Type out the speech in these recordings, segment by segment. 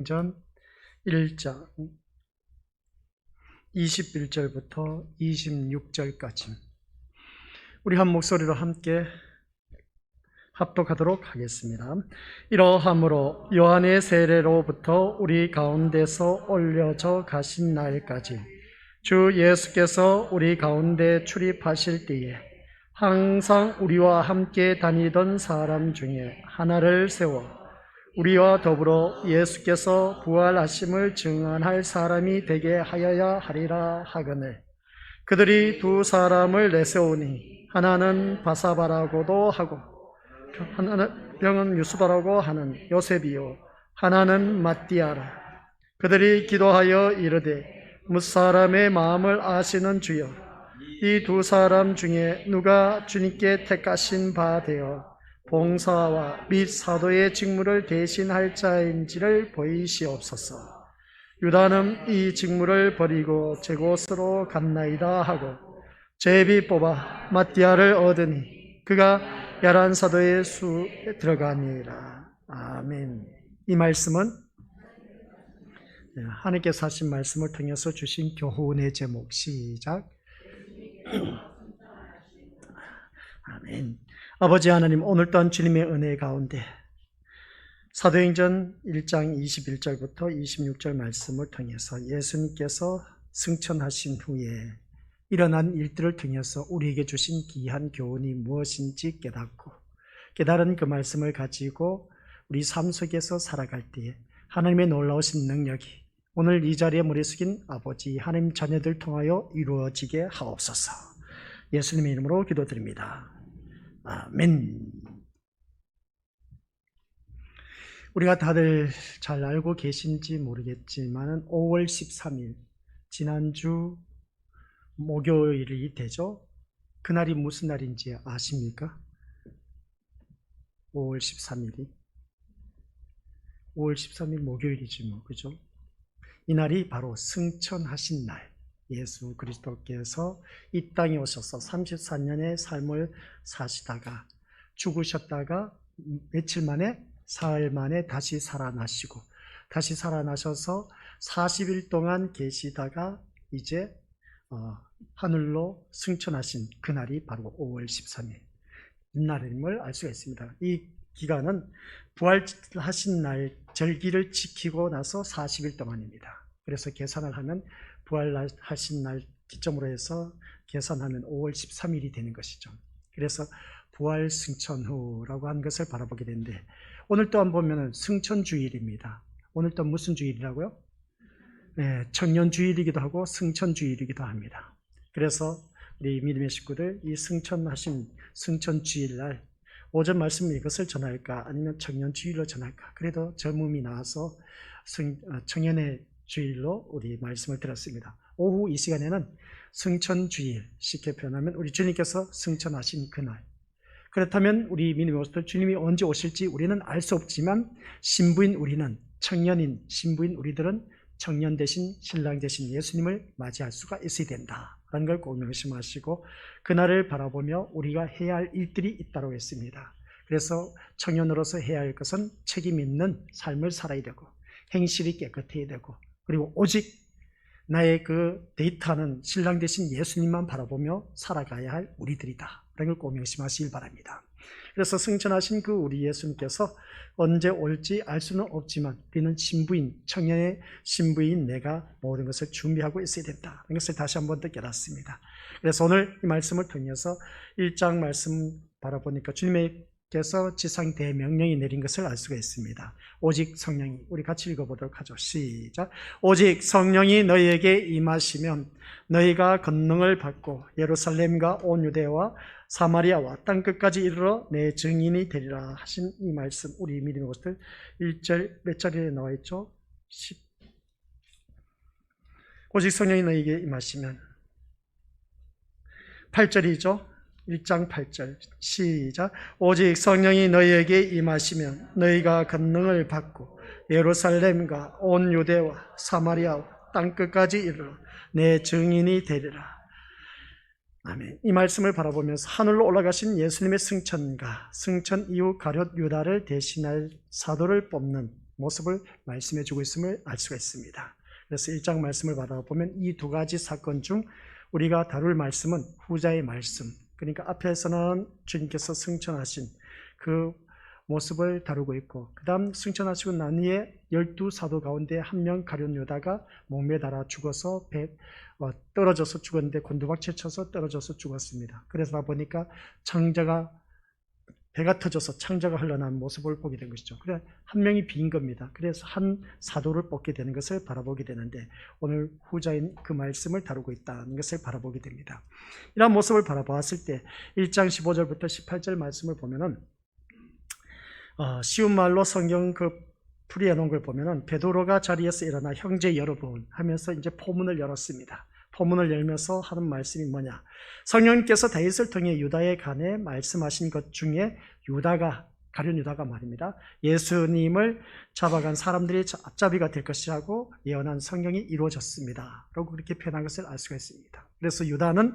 전 1장 21절부터 26절까지 우리 한 목소리로 함께 합독하도록 하겠습니다. 이러함으로 요한의 세례로부터 우리 가운데서 올려져 가신 날까지 주 예수께서 우리 가운데 출입하실 때에 항상 우리와 함께 다니던 사람 중에 하나를 세워 우리와 더불어 예수께서 부활하심을 증언할 사람이 되게 하여야 하리라 하거늘 그들이 두 사람을 내세우니 하나는 바사바라고도 하고 하나는 병은 유수바라고 하는 요셉이요 하나는 마띠아라. 그들이 기도하여 이르되 무사람의 마음을 아시는 주여 이 두 사람 중에 누가 주님께 택하신 바 되어 봉사와 및 사도의 직무를 대신할 자인지를 보이시옵소서. 유다는 이 직무를 버리고 제 곳으로 갔나이다 하고 제비 뽑아 마띠아를 얻으니 그가 야란 사도의 수에 들어가니라. 아멘. 이 말씀은 하나님께서 하신 말씀을 통해서 주신 교훈의 제목. 시작. 아멘. 아버지 하나님, 오늘 또한 주님의 은혜 가운데 사도행전 1장 21절부터 26절 말씀을 통해서 예수님께서 승천하신 후에 일어난 일들을 통해서 우리에게 주신 귀한 교훈이 무엇인지 깨닫고 깨달은 그 말씀을 가지고 우리 삶 속에서 살아갈 때에 하나님의 놀라우신 능력이 오늘 이 자리에 머리 숙인 아버지 하나님 자녀들 통하여 이루어지게 하옵소서. 예수님의 이름으로 기도드립니다. 아멘. 우리가 다들 잘 알고 계신지 모르겠지만 5월 13일 지난주 목요일이 되죠. 그날이 무슨 날인지 아십니까? 5월 13일이 5월 13일 목요일이지 뭐, 그죠? 이 날이 바로 승천하신 날, 예수 그리스도께서 이 땅에 오셔서 34년의 삶을 사시다가 죽으셨다가 며칠 만에 사흘 만에 다시 살아나시고 다시 살아나셔서 40일 동안 계시다가 이제 하늘로 승천하신 그날이 바로 5월 13일 이날임을 알 수가 있습니다. 이 기간은 부활하신 날 절기를 지키고 나서 40일 동안입니다. 그래서 계산을 하면 부활하신 날 기점으로 해서 계산하면 5월 13일이 되는 것이죠. 그래서 부활 승천 후라고 하는 것을 바라보게 되는데 오늘 또한 보면 승천주일입니다. 오늘 또 무슨 주일이라고요? 네, 청년주일이기도 하고 승천주일이기도 합니다. 그래서 우리 믿음의 식구들 이 승천하신 승천주일날 오전 말씀 이것을 전할까 아니면 청년주일로 전할까? 그래도 젊음이 나와서 청년의 주일로 우리 말씀을 들었습니다. 오후 이 시간에는 승천주일, 쉽게 표현하면 우리 주님께서 승천하신 그날. 그렇다면 우리 믿음의 모습들 주님이 언제 오실지 우리는 알 수 없지만 신부인 우리는 청년인 신부인 우리들은 청년 대신 신랑 대신 예수님을 맞이할 수가 있어야 된다라는 걸 꼭 명심하시고 그날을 바라보며 우리가 해야 할 일들이 있다고 했습니다. 그래서 청년으로서 해야 할 것은 책임 있는 삶을 살아야 되고 행실이 깨끗해야 되고 그리고 오직 나의 그 데이터는 신랑 대신 예수님만 바라보며 살아가야 할 우리들이다 라는 걸 꼭 명심하시길 바랍니다. 그래서 승천하신 그 우리 예수님께서 언제 올지 알 수는 없지만 우리는 신부인, 청년의 신부인 내가 모든 것을 준비하고 있어야 된다. 이것을 다시 한 번 더 깨닫습니다. 그래서 오늘 이 말씀을 통해서 1장 말씀 바라보니까 주님께서 지상 대명령이 내린 것을 알 수가 있습니다. 오직 성령이, 우리 같이 읽어보도록 하죠. 시작. 오직 성령이 너희에게 임하시면 너희가 권능을 받고 예루살렘과 온 유대와 사마리아와 땅끝까지 이르러 내 증인이 되리라 하신 이 말씀, 우리 믿음의 것들 1절 몇 절에 나와 있죠? 10. 오직 성령이 너희에게 임하시면 8절이죠. 1장 8절 시작. 오직 성령이 너희에게 임하시면 너희가 권능을 받고 예루살렘과 온 유대와 사마리아와 땅끝까지 이르러 내 증인이 되리라. 아멘. 이 말씀을 바라보면서 하늘로 올라가신 예수님의 승천과 승천 이후 가룟 유다를 대신할 사도를 뽑는 모습을 말씀해 주고 있음을 알 수가 있습니다. 그래서 1장 말씀을 받아보면 이 두 가지 사건 중 우리가 다룰 말씀은 후자의 말씀, 그러니까 앞에서는 주님께서 승천하신 그 모습을 다루고 있고, 그 다음 승천하시고 난 후에 12사도 가운데 한 명 가룟 유다가 목매달아 죽어서 떨어져서 죽었는데 곤두박질 쳐서 떨어져서 죽었습니다. 그래서 보니까 배가 터져서 창자가 흘러나온 모습을 보게 된 것이죠. 그래 한 명이 빈 겁니다. 그래서 한 사도를 뽑게 되는 것을 바라보게 되는데, 오늘 후자인 그 말씀을 다루고 있다는 것을 바라보게 됩니다. 이런 모습을 바라보았을 때 1장 15절부터 18절 말씀을 보면은 쉬운 말로 성경 풀이해 놓은 걸 보면은 베드로가 자리에서 일어나 형제 여러분 하면서 이제 포문을 열었습니다. 포문을 열면서 하는 말씀이 뭐냐? 성령님께서 다윗을 통해 유다에 관해 말씀하신 것 중에 가룟 유다가 말입니다. 예수님을 잡아간 사람들이 앞잡이가 될 것이라고 예언한 성경이 이루어졌습니다. 라고 그렇게 표현한 것을 알 수가 있습니다. 그래서 유다는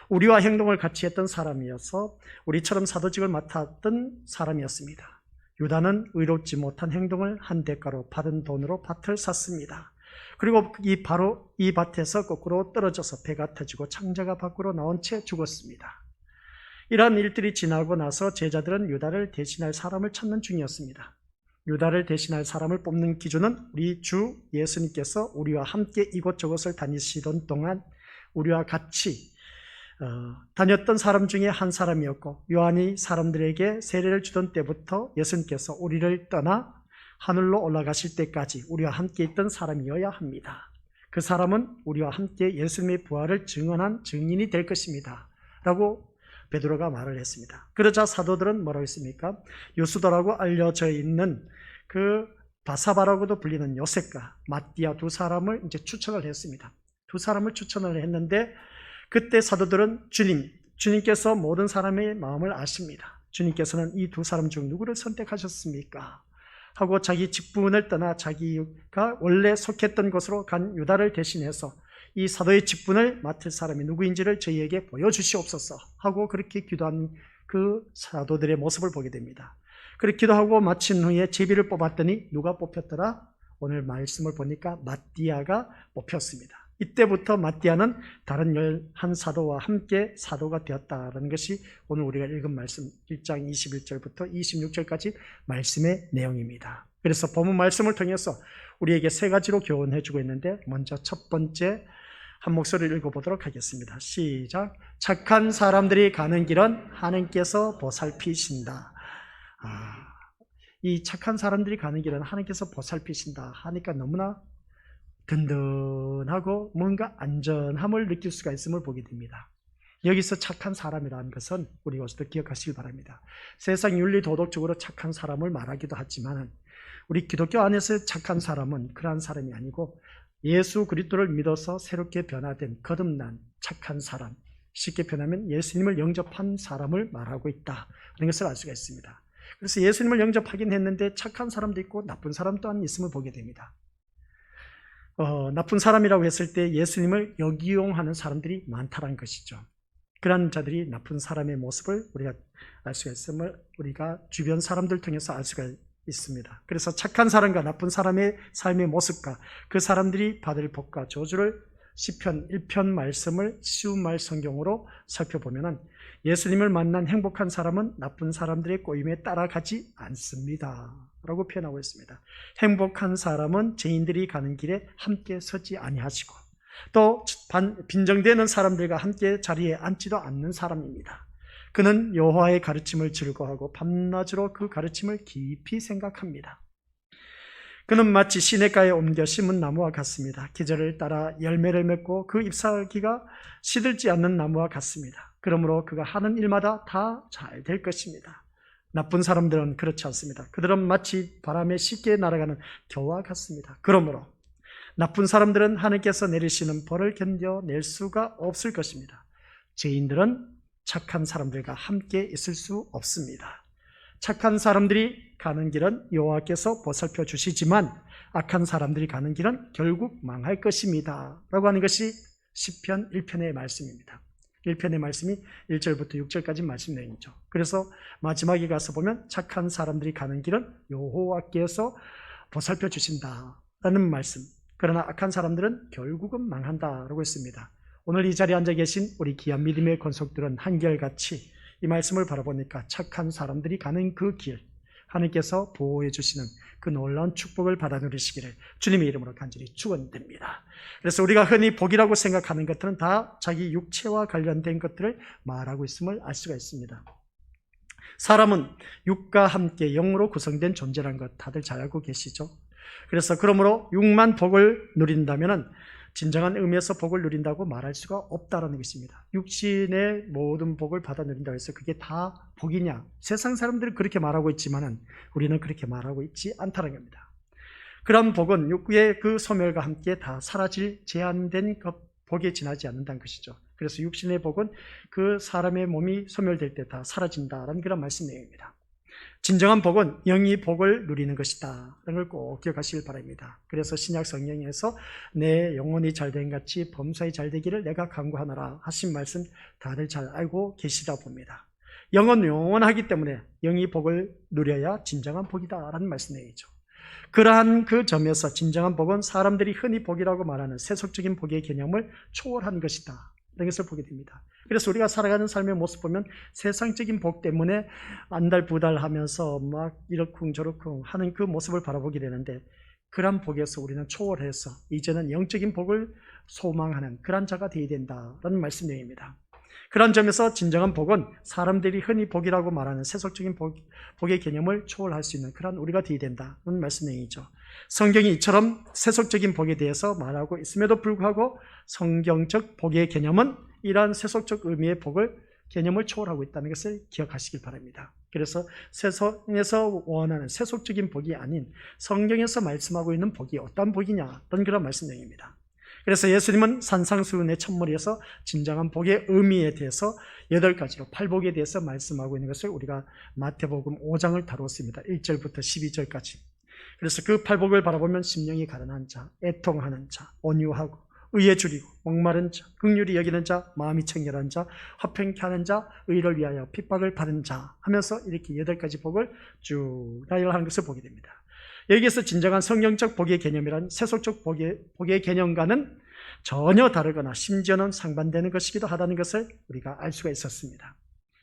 우리와 행동을 같이 했던 사람이어서 우리처럼 사도직을 맡았던 사람이었습니다. 유다는 의롭지 못한 행동을 한 대가로 받은 돈으로 밭을 샀습니다. 그리고 바로 이 밭에서 거꾸로 떨어져서 배가 터지고 창자가 밖으로 나온 채 죽었습니다. 이러한 일들이 지나고 나서 제자들은 유다를 대신할 사람을 찾는 중이었습니다. 유다를 대신할 사람을 뽑는 기준은 우리 주 예수님께서 우리와 함께 이곳저곳을 다니시던 동안 우리와 같이 다녔던 사람 중에 한 사람이었고, 요한이 사람들에게 세례를 주던 때부터 예수님께서 우리를 떠나 하늘로 올라가실 때까지 우리와 함께 있던 사람이어야 합니다. 그 사람은 우리와 함께 예수님의 부활을 증언한 증인이 될 것입니다. 라고 베드로가 말을 했습니다. 그러자 사도들은 뭐라고 했습니까? 요수도라고 알려져 있는 그 바사바라고도 불리는 요셉과 마띠아 두 사람을 이제 추천을 했습니다. 두 사람을 추천을 했는데, 그때 사도들은 주님께서 모든 사람의 마음을 아십니다. 주님께서는 이 두 사람 중 누구를 선택하셨습니까? 하고 자기 직분을 떠나 자기가 원래 속했던 곳으로 간 유다를 대신해서 이 사도의 직분을 맡을 사람이 누구인지를 저희에게 보여주시옵소서 하고 그렇게 기도한 그 사도들의 모습을 보게 됩니다. 그렇게 기도하고 마친 후에 제비를 뽑았더니 누가 뽑혔더라? 오늘 말씀을 보니까 마띠아가 뽑혔습니다. 이때부터 마띠아는 다른 11사도와 함께 사도가 되었다는 것이 오늘 우리가 읽은 말씀 1장 21절부터 26절까지 말씀의 내용입니다. 그래서 본문 말씀을 통해서 우리에게 세 가지로 교훈해 주고 있는데, 먼저 첫 번째 한 목소리를 읽어보도록 하겠습니다. 시작. 착한 사람들이 가는 길은 하나님께서 보살피신다. 이 착한 사람들이 가는 길은 하나님께서 보살피신다 하니까 너무나 든든하고 뭔가 안전함을 느낄 수가 있음을 보게 됩니다. 여기서 착한 사람이라는 것은 우리 어서도 기억하시길 바랍니다. 세상 윤리 도덕적으로 착한 사람을 말하기도 하지만 우리 기독교 안에서 착한 사람은 그러한 사람이 아니고 예수 그리스도를 믿어서 새롭게 변화된 거듭난 착한 사람, 쉽게 표현하면 예수님을 영접한 사람을 말하고 있다는 것을 알 수가 있습니다. 그래서 예수님을 영접하긴 했는데 착한 사람도 있고 나쁜 사람 또한 있음을 보게 됩니다. 나쁜 사람이라고 했을 때 예수님을 역이용하는 사람들이 많다는 것이죠. 그런 자들이 나쁜 사람의 모습을 우리가 알 수가 있음을 우리가 주변 사람들 통해서 알 수가 있습니다. 그래서 착한 사람과 나쁜 사람의 삶의 모습과 그 사람들이 받을 복과 저주를 시편 1편 말씀을 쉬운 말 성경으로 살펴보면 예수님을 만난 행복한 사람은 나쁜 사람들의 꼬임에 따라가지 않습니다 라고 표현하고 있습니다. 행복한 사람은 죄인들이 가는 길에 함께 서지 아니하시고 또 빈정되는 사람들과 함께 자리에 앉지도 않는 사람입니다. 그는 여호와의 가르침을 즐거워하고 밤낮으로 그 가르침을 깊이 생각합니다. 그는 마치 시냇가에 옮겨 심은 나무와 같습니다. 계절을 따라 열매를 맺고 그 잎사귀가 시들지 않는 나무와 같습니다. 그러므로 그가 하는 일마다 다 잘 될 것입니다. 나쁜 사람들은 그렇지 않습니다. 그들은 마치 바람에 쉽게 날아가는 겨와 같습니다. 그러므로 나쁜 사람들은 하나님께서 내리시는 벌을 견뎌낼 수가 없을 것입니다. 죄인들은 착한 사람들과 함께 있을 수 없습니다. 착한 사람들이 가는 길은 여호와께서 보살펴 주시지만 악한 사람들이 가는 길은 결국 망할 것입니다 라고 하는 것이 시편 1편의 말씀입니다. 1편의 말씀이 1절부터 6절까지 말씀 내용이죠. 그래서 마지막에 가서 보면 착한 사람들이 가는 길은 여호와께서 보살펴 주신다라는 말씀. 그러나 악한 사람들은 결국은 망한다라고 했습니다. 오늘 이 자리에 앉아 계신 우리 귀한 믿음의 권속들은 한결같이 이 말씀을 바라보니까 착한 사람들이 가는 그 길, 하나님께서 보호해 주시는 그 놀라운 축복을 받아 누리시기를 주님의 이름으로 간절히 축원드립니다. 그래서 우리가 흔히 복이라고 생각하는 것들은 다 자기 육체와 관련된 것들을 말하고 있음을 알 수가 있습니다. 사람은 육과 함께 영으로 구성된 존재라는 것 다들 잘 알고 계시죠? 그래서 그러므로 육만 복을 누린다면 진정한 의미에서 복을 누린다고 말할 수가 없다는 것입니다. 육신의 모든 복을 받아 누린다고 해서 그게 다 복이냐? 세상 사람들은 그렇게 말하고 있지만 우리는 그렇게 말하고 있지 않다는 겁니다. 그런 복은 육의 그 소멸과 함께 다 사라질 제한된 복에 지나지 않는다는 것이죠. 그래서 육신의 복은 그 사람의 몸이 소멸될 때 다 사라진다라는 그런 말씀 내용입니다. 진정한 복은 영이 복을 누리는 것이다 라는 걸 꼭 기억하시길 바랍니다. 그래서 신약 성경에서 내 영혼이 잘된 같이 범사에 잘되기를 내가 간구하노라 하신 말씀 다들 잘 알고 계시다 봅니다. 영은 영원하기 때문에 영이 복을 누려야 진정한 복이다 라는 말씀 내용이죠. 그러한 그 점에서 진정한 복은 사람들이 흔히 복이라고 말하는 세속적인 복의 개념을 초월한 것이다 라는 것을 보게 됩니다. 그래서 우리가 살아가는 삶의 모습 보면 세상적인 복 때문에 안달부달하면서 막 이러쿵저러쿵 하는 그 모습을 바라보게 되는데, 그런 복에서 우리는 초월해서 이제는 영적인 복을 소망하는 그런 자가 되어야 된다라는 말씀 내용입니다. 그런 점에서 진정한 복은 사람들이 흔히 복이라고 말하는 세속적인 복의 개념을 초월할 수 있는 그런 우리가 되어야 된다는 말씀 내용이죠. 성경이 이처럼 세속적인 복에 대해서 말하고 있음에도 불구하고 성경적 복의 개념은 이러한 세속적 의미의 개념을 초월하고 있다는 것을 기억하시길 바랍니다. 그래서 세상에서 원하는 세속적인 복이 아닌 성경에서 말씀하고 있는 복이 어떤 복이냐, 그런 말씀 내용입니다. 그래서 예수님은 산상수훈의 첫머리에서 진정한 복의 의미에 대해서 8가지로 팔복에 대해서 말씀하고 있는 것을 우리가 마태복음 5장을 다루었습니다. 1절부터 12절까지. 그래서 그 팔복을 바라보면 심령이 가련한 자, 애통하는 자, 온유하고 의에 줄이고 목마른 자, 긍휼히 여기는 자, 마음이 청결한 자, 화평케 하는 자, 의를 위하여 핍박을 받은 자 하면서 이렇게 8가지 복을 쭉 나열하는 것을 보게 됩니다. 여기에서 진정한 성경적 복의 개념이란 세속적 복의 개념과는 전혀 다르거나 심지어는 상반되는 것이기도 하다는 것을 우리가 알 수가 있었습니다.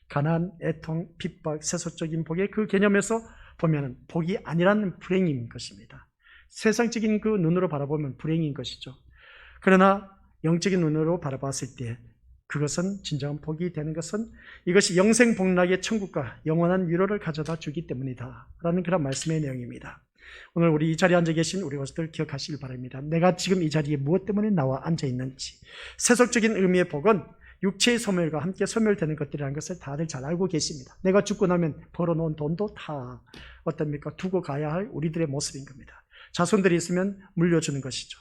가난, 애통, 핍박, 세속적인 복의 그 개념에서 보면 복이 아니라는 불행인 것입니다. 세상적인 그 눈으로 바라보면 불행인 것이죠. 그러나 영적인 눈으로 바라봤을 때 그것은 진정한 복이 되는 것은 이것이 영생복락의 천국과 영원한 위로를 가져다 주기 때문이다 라는 그런 말씀의 내용입니다. 오늘 우리 이 자리에 앉아 계신 우리 것들 기억하시길 바랍니다. 내가 지금 이 자리에 무엇 때문에 나와 앉아 있는지, 세속적인 의미의 복은 육체의 소멸과 함께 소멸되는 것들이라는 것을 다들 잘 알고 계십니다. 내가 죽고 나면 벌어놓은 돈도 다 어떻습니까? 두고 가야 할 우리들의 모습인 겁니다. 자손들이 있으면 물려주는 것이죠.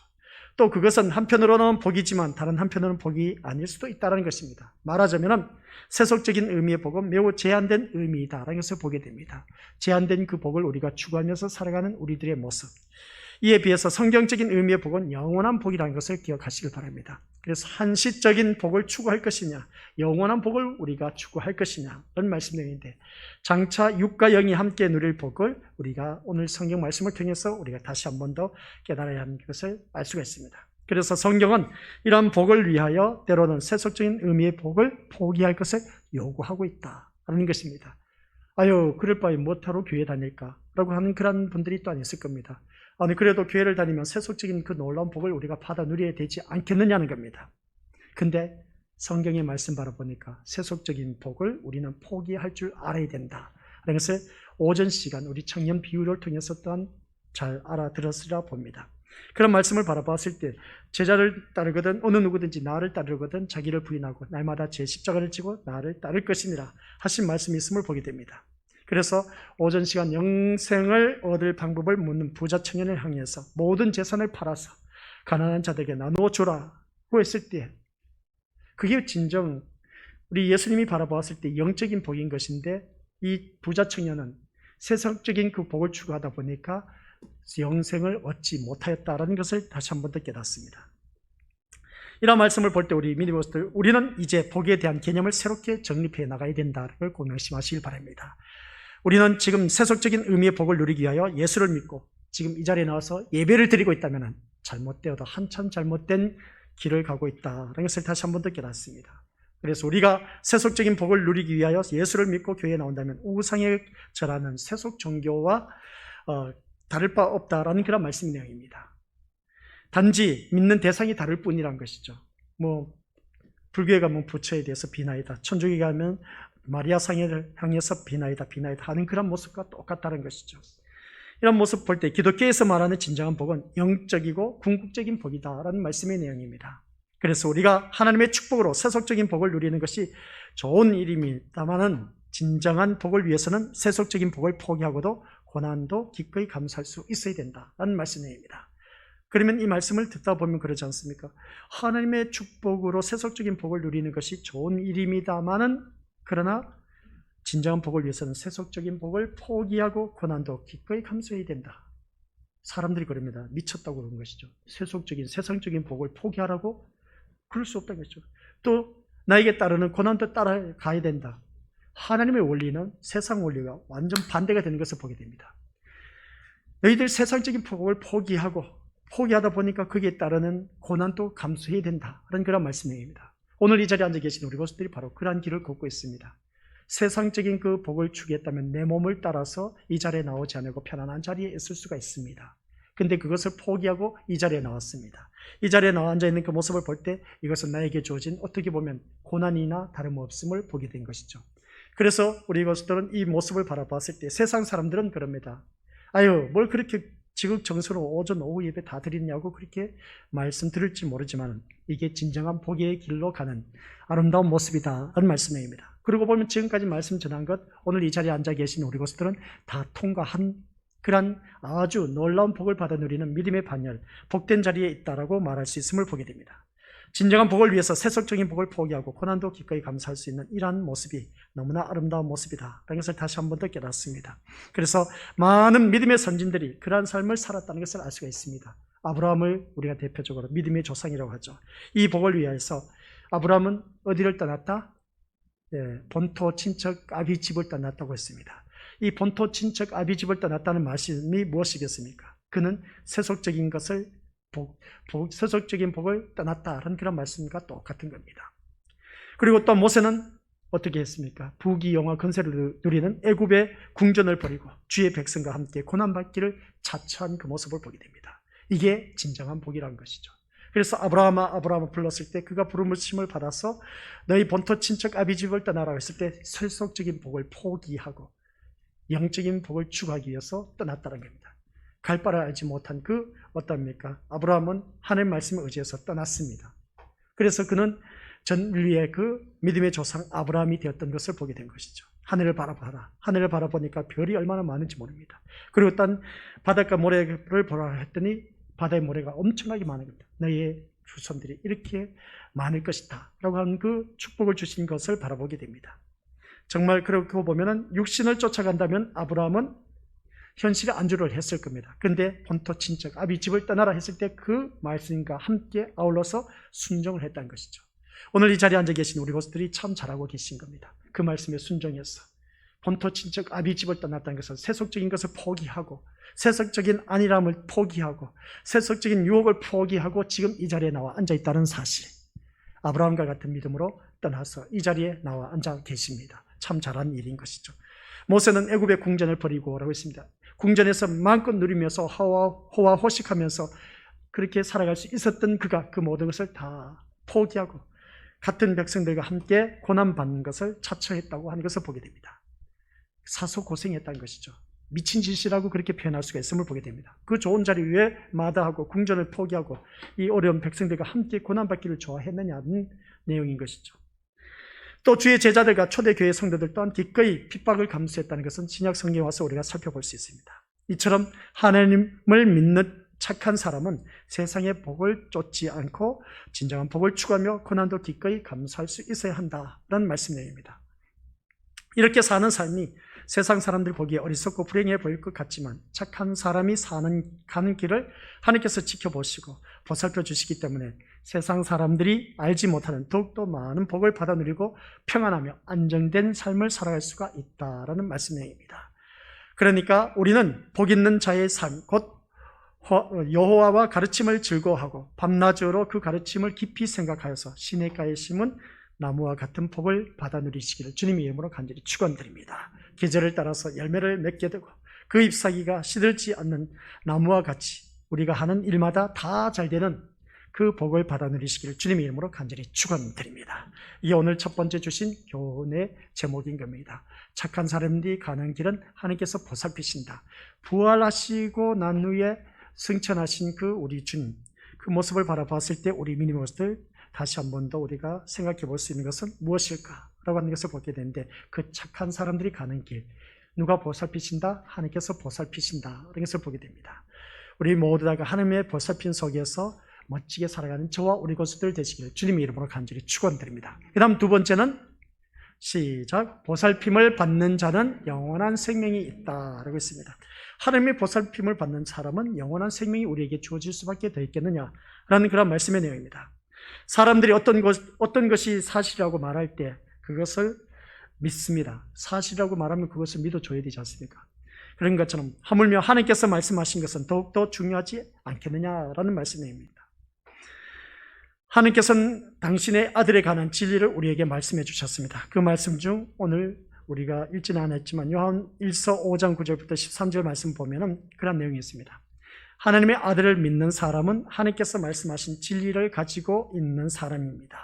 또 그것은 한편으로는 복이지만 다른 한편으로는 복이 아닐 수도 있다는 것입니다. 말하자면 세속적인 의미의 복은 매우 제한된 의미이다라는 것을 보게 됩니다. 제한된 그 복을 우리가 추구하면서 살아가는 우리들의 모습, 이에 비해서 성경적인 의미의 복은 영원한 복이라는 것을 기억하시길 바랍니다. 그래서 한시적인 복을 추구할 것이냐, 영원한 복을 우리가 추구할 것이냐, 그런 말씀 내용인데, 장차 육과 영이 함께 누릴 복을 우리가 오늘 성경 말씀을 통해서 우리가 다시 한 번 더 깨달아야 하는 것을 알 수가 있습니다. 그래서 성경은 이러한 복을 위하여 때로는 세속적인 의미의 복을 포기할 것을 요구하고 있다는 것입니다. 아유, 그럴 바에 뭐하러 교회 다닐까? 라고 하는 그런 분들이 또한 있을 겁니다. 아니, 그래도 교회를 다니면 세속적인 그 놀라운 복을 우리가 받아 누려야 되지 않겠느냐는 겁니다. 근데 성경의 말씀 바라보니까 세속적인 복을 우리는 포기할 줄 알아야 된다 라는 것을 오전 시간 우리 청년 비유를 통해서 또한 잘 알아들었으리라 봅니다. 그런 말씀을 바라봤을 때 제자를 따르거든 어느 누구든지 나를 따르거든 자기를 부인하고 날마다 제 십자가를 지고 나를 따를 것이니라 하신 말씀이 있음을 보게 됩니다. 그래서 오전 시간 영생을 얻을 방법을 묻는 부자 청년을 향해서 모든 재산을 팔아서 가난한 자들에게 나누어 주라고 했을 때 그게 진정 우리 예수님이 바라보았을 때 영적인 복인 것인데, 이 부자 청년은 세상적인 그 복을 추구하다 보니까 영생을 얻지 못하였다라는 것을 다시 한 번 더 깨닫습니다. 이런 말씀을 볼 때 우리 믿음으로서 우리는 이제 복에 대한 개념을 새롭게 정립해 나가야 된다는 걸 꼭 명심하시길 바랍니다. 우리는 지금 세속적인 의미의 복을 누리기 위하여 예수를 믿고 지금 이 자리에 나와서 예배를 드리고 있다면 잘못되어도 한참 잘못된 길을 가고 있다는 것을 다시 한 번 더 깨닫습니다. 그래서 우리가 세속적인 복을 누리기 위하여 예수를 믿고 교회에 나온다면 우상에 절하는 세속 종교와 다를 바 없다라는 그런 말씀 내용입니다. 단지 믿는 대상이 다를 뿐이란 것이죠. 불교에 가면 부처에 대해서 비나이다, 천주교에 가면 마리아상을 향해서 비나이다 하는 그런 모습과 똑같다는 것이죠. 이런 모습 볼 때 기독교에서 말하는 진정한 복은 영적이고 궁극적인 복이다라는 말씀의 내용입니다. 그래서 우리가 하나님의 축복으로 세속적인 복을 누리는 것이 좋은 일입니다만은 진정한 복을 위해서는 세속적인 복을 포기하고도 고난도 기꺼이 감수할 수 있어야 된다라는 말씀입니다. 그러면 이 말씀을 듣다 보면 그러지 않습니까? 하나님의 축복으로 세속적인 복을 누리는 것이 좋은 일입니다만은 그러나 진정한 복을 위해서는 세속적인 복을 포기하고 고난도 기꺼이 감수해야 된다. 사람들이 그럽니다. 미쳤다고 그러는 것이죠. 세상적인 복을 포기하라고? 그럴 수 없다는 것이죠. 또 나에게 따르는 고난도 따라가야 된다. 하나님의 원리는 세상 원리가 완전 반대가 되는 것을 보게 됩니다. 너희들 세상적인 복을 포기하다 보니까 거기에 따르는 고난도 감수해야 된다라는 그런 말씀입니다. 오늘 이 자리에 앉아 계신 우리 것들이 바로 그러한 길을 걷고 있습니다. 세상적인 그 복을 추구했다면 내 몸을 따라서 이 자리에 나오지 않고 편안한 자리에 있을 수가 있습니다. 근데 그것을 포기하고 이 자리에 나왔습니다. 이 자리에 나와 앉아있는 그 모습을 볼 때 이것은 나에게 주어진 어떻게 보면 고난이나 다름없음을 보게 된 것이죠. 그래서 우리 것들은 이 모습을 바라봤을 때 세상 사람들은 그럽니다. 아유, 뭘 그렇게 지극정성으로 오전 오후 예배 다 드리냐고 그렇게 말씀 들을지 모르지만 이게 진정한 복의 길로 가는 아름다운 모습이다라는 말씀입니다. 그러고 보면 지금까지 말씀 전한 것, 오늘 이 자리에 앉아 계신 우리 것들은 다 통과한 그런 아주 놀라운 복을 받아 누리는 믿음의 반열, 복된 자리에 있다라고 말할 수 있음을 보게 됩니다. 진정한 복을 위해서 세속적인 복을 포기하고 고난도 기꺼이 감수할 수 있는 이러한 모습이 너무나 아름다운 모습이다 라는 것을 다시 한 번 더 깨닫습니다. 그래서 많은 믿음의 선진들이 그러한 삶을 살았다는 것을 알 수가 있습니다. 아브라함을 우리가 대표적으로 믿음의 조상이라고 하죠. 이 복을 위해서 아브라함은 어디를 떠났다? 본토 친척 아비 집을 떠났다고 했습니다. 이 본토 친척 아비 집을 떠났다는 말씀이 무엇이겠습니까? 그는 세속적인 것을 세속적인 복을 떠났다라는 그런 말씀과 똑같은 겁니다. 그리고 또 모세는 어떻게 했습니까? 부귀영화 건세를 누리는 애굽의 궁전을 버리고 주의 백성과 함께 고난받기를 자처한 그 모습을 보게 됩니다. 이게 진정한 복이라는 것이죠. 그래서 아브라함아 불렀을 때 그가 부르심을 받아서 너희 본토 친척 아비 집을 떠나라고 했을 때 세속적인 복을 포기하고 영적인 복을 추구하기 위해서 떠났다는 겁니다. 갈 바를 알지 못한 그 어떻습니까? 아브라함은 하나님의 말씀을 의지해서 떠났습니다. 그래서 그는 전인류의 그 믿음의 조상 아브라함이 되었던 것을 보게 된 것이죠. 하늘을 바라봐라. 하늘을 바라보니까 별이 얼마나 많은지 모릅니다. 그리고 일단 바닷가 모래를 보라 했더니 바다의 모래가 엄청나게 많은 겁니다. 너희의 후손들이 이렇게 많을 것이다 라고 하는 그 축복을 주신 것을 바라보게 됩니다. 정말 그렇게 보면은 육신을 쫓아간다면 아브라함은 현실에 안주를 했을 겁니다. 그런데 본토 친척 아비 집을 떠나라 했을 때 그 말씀과 함께 아울러서 순종을 했다는 것이죠. 오늘 이 자리에 앉아 계신 우리 것들이 참 잘하고 계신 겁니다. 그 말씀에 순종해서 본토 친척 아비 집을 떠났다는 것은 세속적인 것을 포기하고 세속적인 안일함을 포기하고 세속적인 유혹을 포기하고 지금 이 자리에 나와 앉아있다는 사실, 아브라함과 같은 믿음으로 떠나서 이 자리에 나와 앉아 계십니다. 참 잘한 일인 것이죠. 모세는 애굽의 궁전을 버리고 라고 했습니다. 궁전에서 마음껏 누리면서 호화호식하면서 그렇게 살아갈 수 있었던 그가 그 모든 것을 다 포기하고 같은 백성들과 함께 고난받는 것을 자처했다고 하는 것을 보게 됩니다. 사소고생했다는 것이죠. 미친 짓이라고 그렇게 표현할 수가 있음을 보게 됩니다. 그 좋은 자리 위에 마다하고 궁전을 포기하고 이 어려운 백성들과 함께 고난받기를 좋아했느냐는 내용인 것이죠. 또 주의 제자들과 초대교회 성도들 또한 기꺼이 핍박을 감수했다는 것은 신약 성경에 와서 우리가 살펴볼 수 있습니다. 이처럼 하나님을 믿는 착한 사람은 세상의 복을 쫓지 않고 진정한 복을 추구하며 고난도 기꺼이 감수할 수 있어야 한다라는 말씀 내용입니다. 이렇게 사는 삶이 세상 사람들 보기에 어리석고 불행해 보일 것 같지만 착한 사람이 가는 길을 하나님께서 지켜보시고 보살펴 주시기 때문에 세상 사람들이 알지 못하는 더욱더 많은 복을 받아 누리고 평안하며 안정된 삶을 살아갈 수가 있다라는 말씀입니다. 그러니까 우리는 복 있는 자의 삶, 곧 여호와와 가르침을 즐거워하고 밤낮으로 그 가르침을 깊이 생각하여서 시냇가에 심은 나무와 같은 복을 받아 누리시기를 주님의 이름으로 간절히 축원드립니다. 계절을 따라서 열매를 맺게 되고 그 잎사귀가 시들지 않는 나무와 같이 우리가 하는 일마다 다 잘 되는 그 복을 받아 누리시기를 주님의 이름으로 간절히 축원드립니다. 이게 오늘 첫 번째 주신 교훈의 제목인 겁니다. 착한 사람들이 가는 길은 하나님께서 보살피신다. 부활하시고 난 후에 승천하신 그 우리 주님, 그 모습을 바라봤을 때 우리 미니모스들 다시 한 번 더 우리가 생각해 볼 수 있는 것은 무엇일까라고 하는 것을 보게 되는데, 그 착한 사람들이 가는 길, 누가 보살피신다? 하나님께서 보살피신다. 이런 것을 보게 됩니다. 우리 모두 다가 하나님의 보살핌 속에서 멋지게 살아가는 저와 우리 고수들 되시기를 주님의 이름으로 간절히 축원드립니다. 그 다음 두 번째는 시작. 보살핌을 받는 자는 영원한 생명이 있다라고 했습니다. 하나님의 보살핌을 받는 사람은 영원한 생명이 우리에게 주어질 수밖에 더 있겠느냐라는 그런 말씀의 내용입니다. 사람들이 어떤 것이 사실이라고 말할 때 그것을 믿습니다. 사실이라고 말하면 그것을 믿어줘야 되지 않습니까? 그런 것처럼 하물며 하나님께서 말씀하신 것은 더욱더 중요하지 않겠느냐라는 말씀입니다. 하나님께서는 당신의 아들에 관한 진리를 우리에게 말씀해 주셨습니다. 그 말씀 중 오늘 우리가 읽지는 않았지만 요한 1서 5장 9절부터 13절 말씀 보면은 그런 내용이 있습니다. 하나님의 아들을 믿는 사람은 하나님께서 말씀하신 진리를 가지고 있는 사람입니다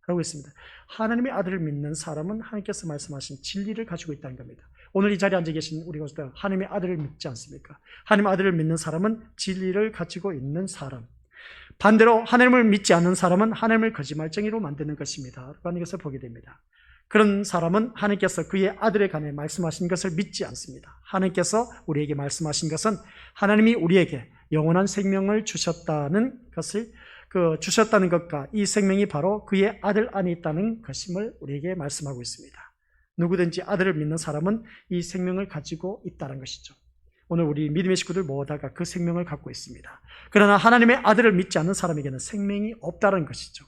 라고 했습니다. 하나님의 아들을 믿는 사람은 하나님께서 말씀하신 진리를 가지고 있다는 겁니다. 오늘 이 자리에 앉아 계신 우리 것들 하나님의 아들을 믿지 않습니까? 하나님의 아들을 믿는 사람은 진리를 가지고 있는 사람, 반대로 하나님을 믿지 않는 사람은 하나님을 거짓말쟁이로 만드는 것입니다 라는 것을 보게 됩니다. 그런 사람은 하나님께서 그의 아들에 관해 말씀하신 것을 믿지 않습니다. 하나님께서 우리에게 말씀하신 것은 하나님이 우리에게 영원한 생명을 주셨다는 것과 이 생명이 바로 그의 아들 안에 있다는 것임을 우리에게 말씀하고 있습니다. 누구든지 아들을 믿는 사람은 이 생명을 가지고 있다는 것이죠. 오늘 우리 믿음의 식구들 모두가 그 생명을 갖고 있습니다. 그러나 하나님의 아들을 믿지 않는 사람에게는 생명이 없다는 것이죠.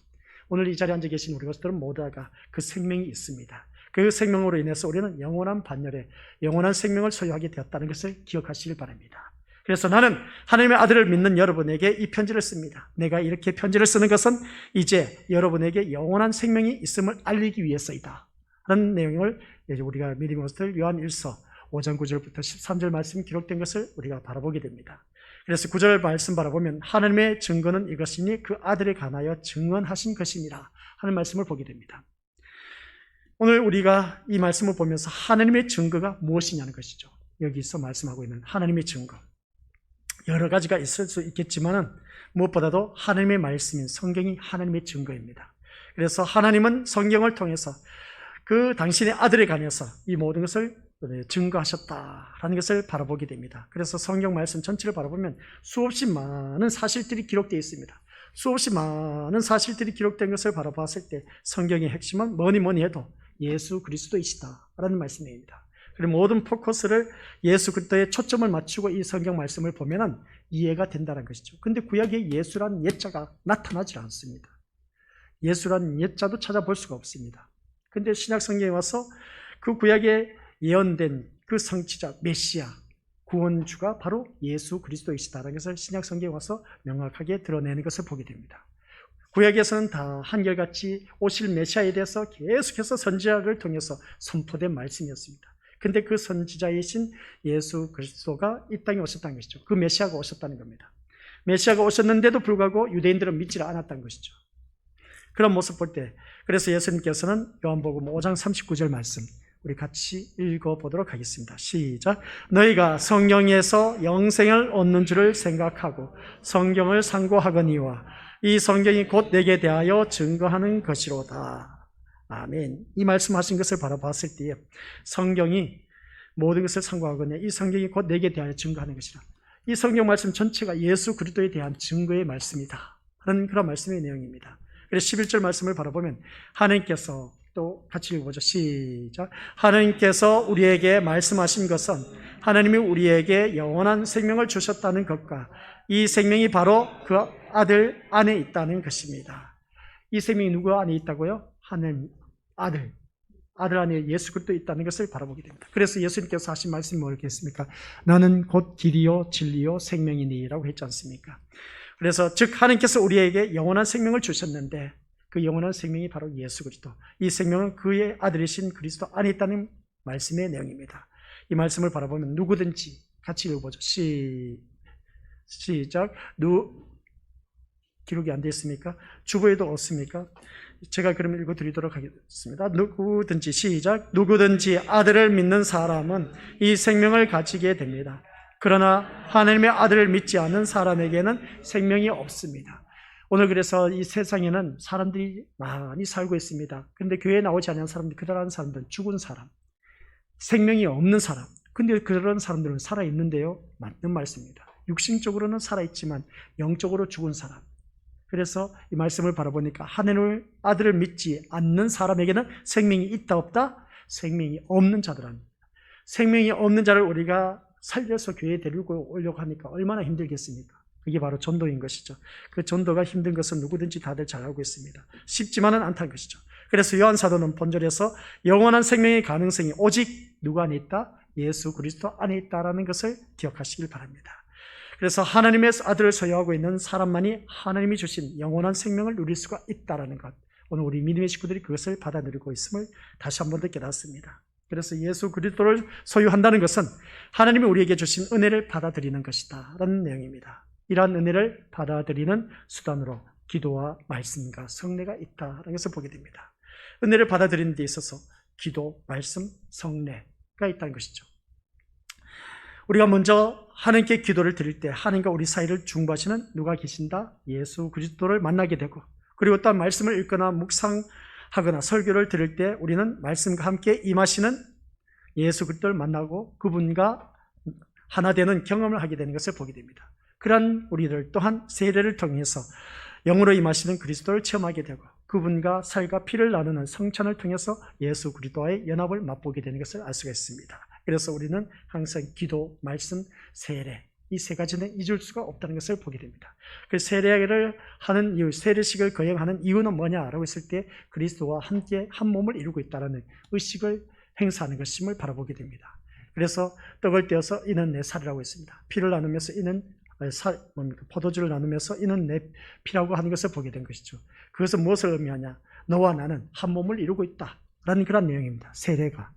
오늘 이 자리에 앉아 계신 우리 것들은 모두가 그 생명이 있습니다. 그 생명으로 인해서 우리는 영원한 반열에 영원한 생명을 소유하게 되었다는 것을 기억하시길 바랍니다. 그래서 나는 하나님의 아들을 믿는 여러분에게 이 편지를 씁니다. 내가 이렇게 편지를 쓰는 것은 이제 여러분에게 영원한 생명이 있음을 알리기 위해서이다 라는 내용을 우리가 믿음의 것들 요한 1서 5장 9절부터 13절 말씀이 기록된 것을 우리가 바라보게 됩니다. 그래서 9절 말씀 바라보면 하나님의 증거는 이것이니 그 아들에 관하여 증언하신 것이니라 하는 말씀을 보게 됩니다. 오늘 우리가 이 말씀을 보면서 하나님의 증거가 무엇이냐는 것이죠. 여기서 말씀하고 있는 하나님의 증거, 여러 가지가 있을 수 있겠지만 무엇보다도 하나님의 말씀인 성경이 하나님의 증거입니다. 그래서 하나님은 성경을 통해서 그 당신의 아들에 관해서 이 모든 것을 증거하셨다라는 것을 바라보게 됩니다. 그래서 성경 말씀 전체를 바라보면 수없이 많은 사실들이 기록되어 있습니다. 수없이 많은 사실들이 기록된 것을 바라봤을 때 성경의 핵심은 뭐니 해도 예수 그리스도이시다라는 말씀입니다. 그리고 모든 포커스를 예수 그리스도에 초점을 맞추고 이 성경 말씀을 보면 이해가 된다는 것이죠. 그런데 구약에 예수라는 옛자가 나타나지 않습니다. 예수라는 옛자도 찾아볼 수가 없습니다. 그런데 신약 성경에 와서 그 구약에 예언된 그 성취자 메시아 구원주가 바로 예수 그리스도이시다라는 것을 신약 성경에 와서 명확하게 드러내는 것을 보게 됩니다. 구약에서는 다 한결같이 오실 메시아에 대해서 계속해서 선지자를 통해서 선포된 말씀이었습니다. 그런데 그 선지자이신 예수 그리스도가 이 땅에 오셨다는 것이죠. 그 메시아가 오셨다는 겁니다. 메시아가 오셨는데도 불구하고 유대인들은 믿지 않았다는 것이죠. 그런 모습 볼 때 그래서 예수님께서는 요한복음 5장 39절 말씀 우리 같이 읽어보도록 하겠습니다. 시작. 너희가 성경에서 영생을 얻는 줄을 생각하고 성경을 상고하거니와 이 성경이 곧 내게 대하여 증거하는 것이로다. 아멘. 이 말씀하신 것을 바라봤을 때에 성경이 모든 것을 상고하거니와 이 성경이 곧 내게 대하여 증거하는 것이라. 이 성경 말씀 전체가 예수 그리스도에 대한 증거의 말씀이다 하는 그런 말씀의 내용입니다. 그래서 11절 말씀을 바라보면 하나님께서 또 같이 읽어보죠. 시작. 하나님께서 우리에게 말씀하신 것은 하나님이 우리에게 영원한 생명을 주셨다는 것과 이 생명이 바로 그 아들 안에 있다는 것입니다. 이 생명이 누구 안에 있다고요? 하나님 아들 아들 안에 예수 그리스도 있다는 것을 바라보게 됩니다. 그래서 예수님께서 하신 말씀이 뭐겠습니까? 나는 곧 길이요 진리요 생명이니라고 했지 않습니까? 그래서 즉 하나님께서 우리에게 영원한 생명을 주셨는데 그 영원한 생명이 바로 예수 그리스도, 이 생명은 그의 아들이신 그리스도 안에 있다는 말씀의 내용입니다. 이 말씀을 바라보면 누구든지 같이 읽어보죠. 시작. 기록이 안 됐습니까? 주보에도 없습니까? 제가 그러면 읽어드리도록 하겠습니다. 누구든지 시작. 누구든지 아들을 믿는 사람은 이 생명을 가지게 됩니다. 그러나 하나님의 아들을 믿지 않는 사람에게는 생명이 없습니다. 오늘 그래서 이 세상에는 사람들이 많이 살고 있습니다. 그런데 교회에 나오지 않는 사람들, 그러한 사람들은 죽은 사람, 생명이 없는 사람. 근데 그런 사람들은 살아있는데요, 맞는 말씀입니다. 육신적으로는 살아있지만 영적으로 죽은 사람. 그래서 이 말씀을 바라보니까 하나님의 아들을 믿지 않는 사람에게는 생명이 있다 없다? 생명이 없는 자들은, 생명이 없는 자를 우리가 살려서 교회에 데리고 오려고 하니까 얼마나 힘들겠습니까? 그게 바로 전도인 것이죠. 그 전도가 힘든 것은 누구든지 다들 잘 알고 있습니다. 쉽지만은 않다는 것이죠. 그래서 요한 사도는 본절에서 영원한 생명의 가능성이 오직 누구 안에 있다? 예수 그리스도 안에 있다라는 것을 기억하시길 바랍니다. 그래서 하나님의 아들을 소유하고 있는 사람만이 하나님이 주신 영원한 생명을 누릴 수가 있다는 것, 오늘 우리 믿음의 식구들이 그것을 받아 누리고 있음을 다시 한 번 더 깨닫습니다. 그래서 예수 그리스도를 소유한다는 것은 하나님이 우리에게 주신 은혜를 받아들이는 것이다 라는 내용입니다. 이러한 은혜를 받아들이는 수단으로 기도와 말씀과 성례가 있다라는 것을 보게 됩니다. 은혜를 받아들이는 데 있어서 기도, 말씀, 성례가 있다는 것이죠. 우리가 먼저 하나님께 기도를 드릴 때 하나님과 우리 사이를 중보하시는 누가 계신다? 예수 그리스도를 만나게 되고, 그리고 또 말씀을 읽거나 묵상하거나 설교를 들을 때 우리는 말씀과 함께 임하시는 예수 그리스도를 만나고 그분과 하나 되는 경험을 하게 되는 것을 보게 됩니다. 그러한 우리들 또한 세례를 통해서 영으로 임하시는 그리스도를 체험하게 되고 그분과 살과 피를 나누는 성찬을 통해서 예수 그리스도와의 연합을 맛보게 되는 것을 알 수가 있습니다. 그래서 우리는 항상 기도, 말씀, 세례, 이 세 가지는 잊을 수가 없다는 것을 보게 됩니다. 그 세례를 하는 이유, 세례식을 거행하는 이유는 뭐냐라고 했을 때 그리스도와 함께 한 몸을 이루고 있다는 의식을 행사하는 것임을 바라보게 됩니다. 그래서 떡을 떼어서 이는 내 살이라고 했습니다. 피를 나누면서 이는 포도주를 나누면서 이는 내 피라고 하는 것을 보게 된 것이죠. 그것은 무엇을 의미하냐? 너와 나는 한 몸을 이루고 있다라는 그런 내용입니다. 세례가.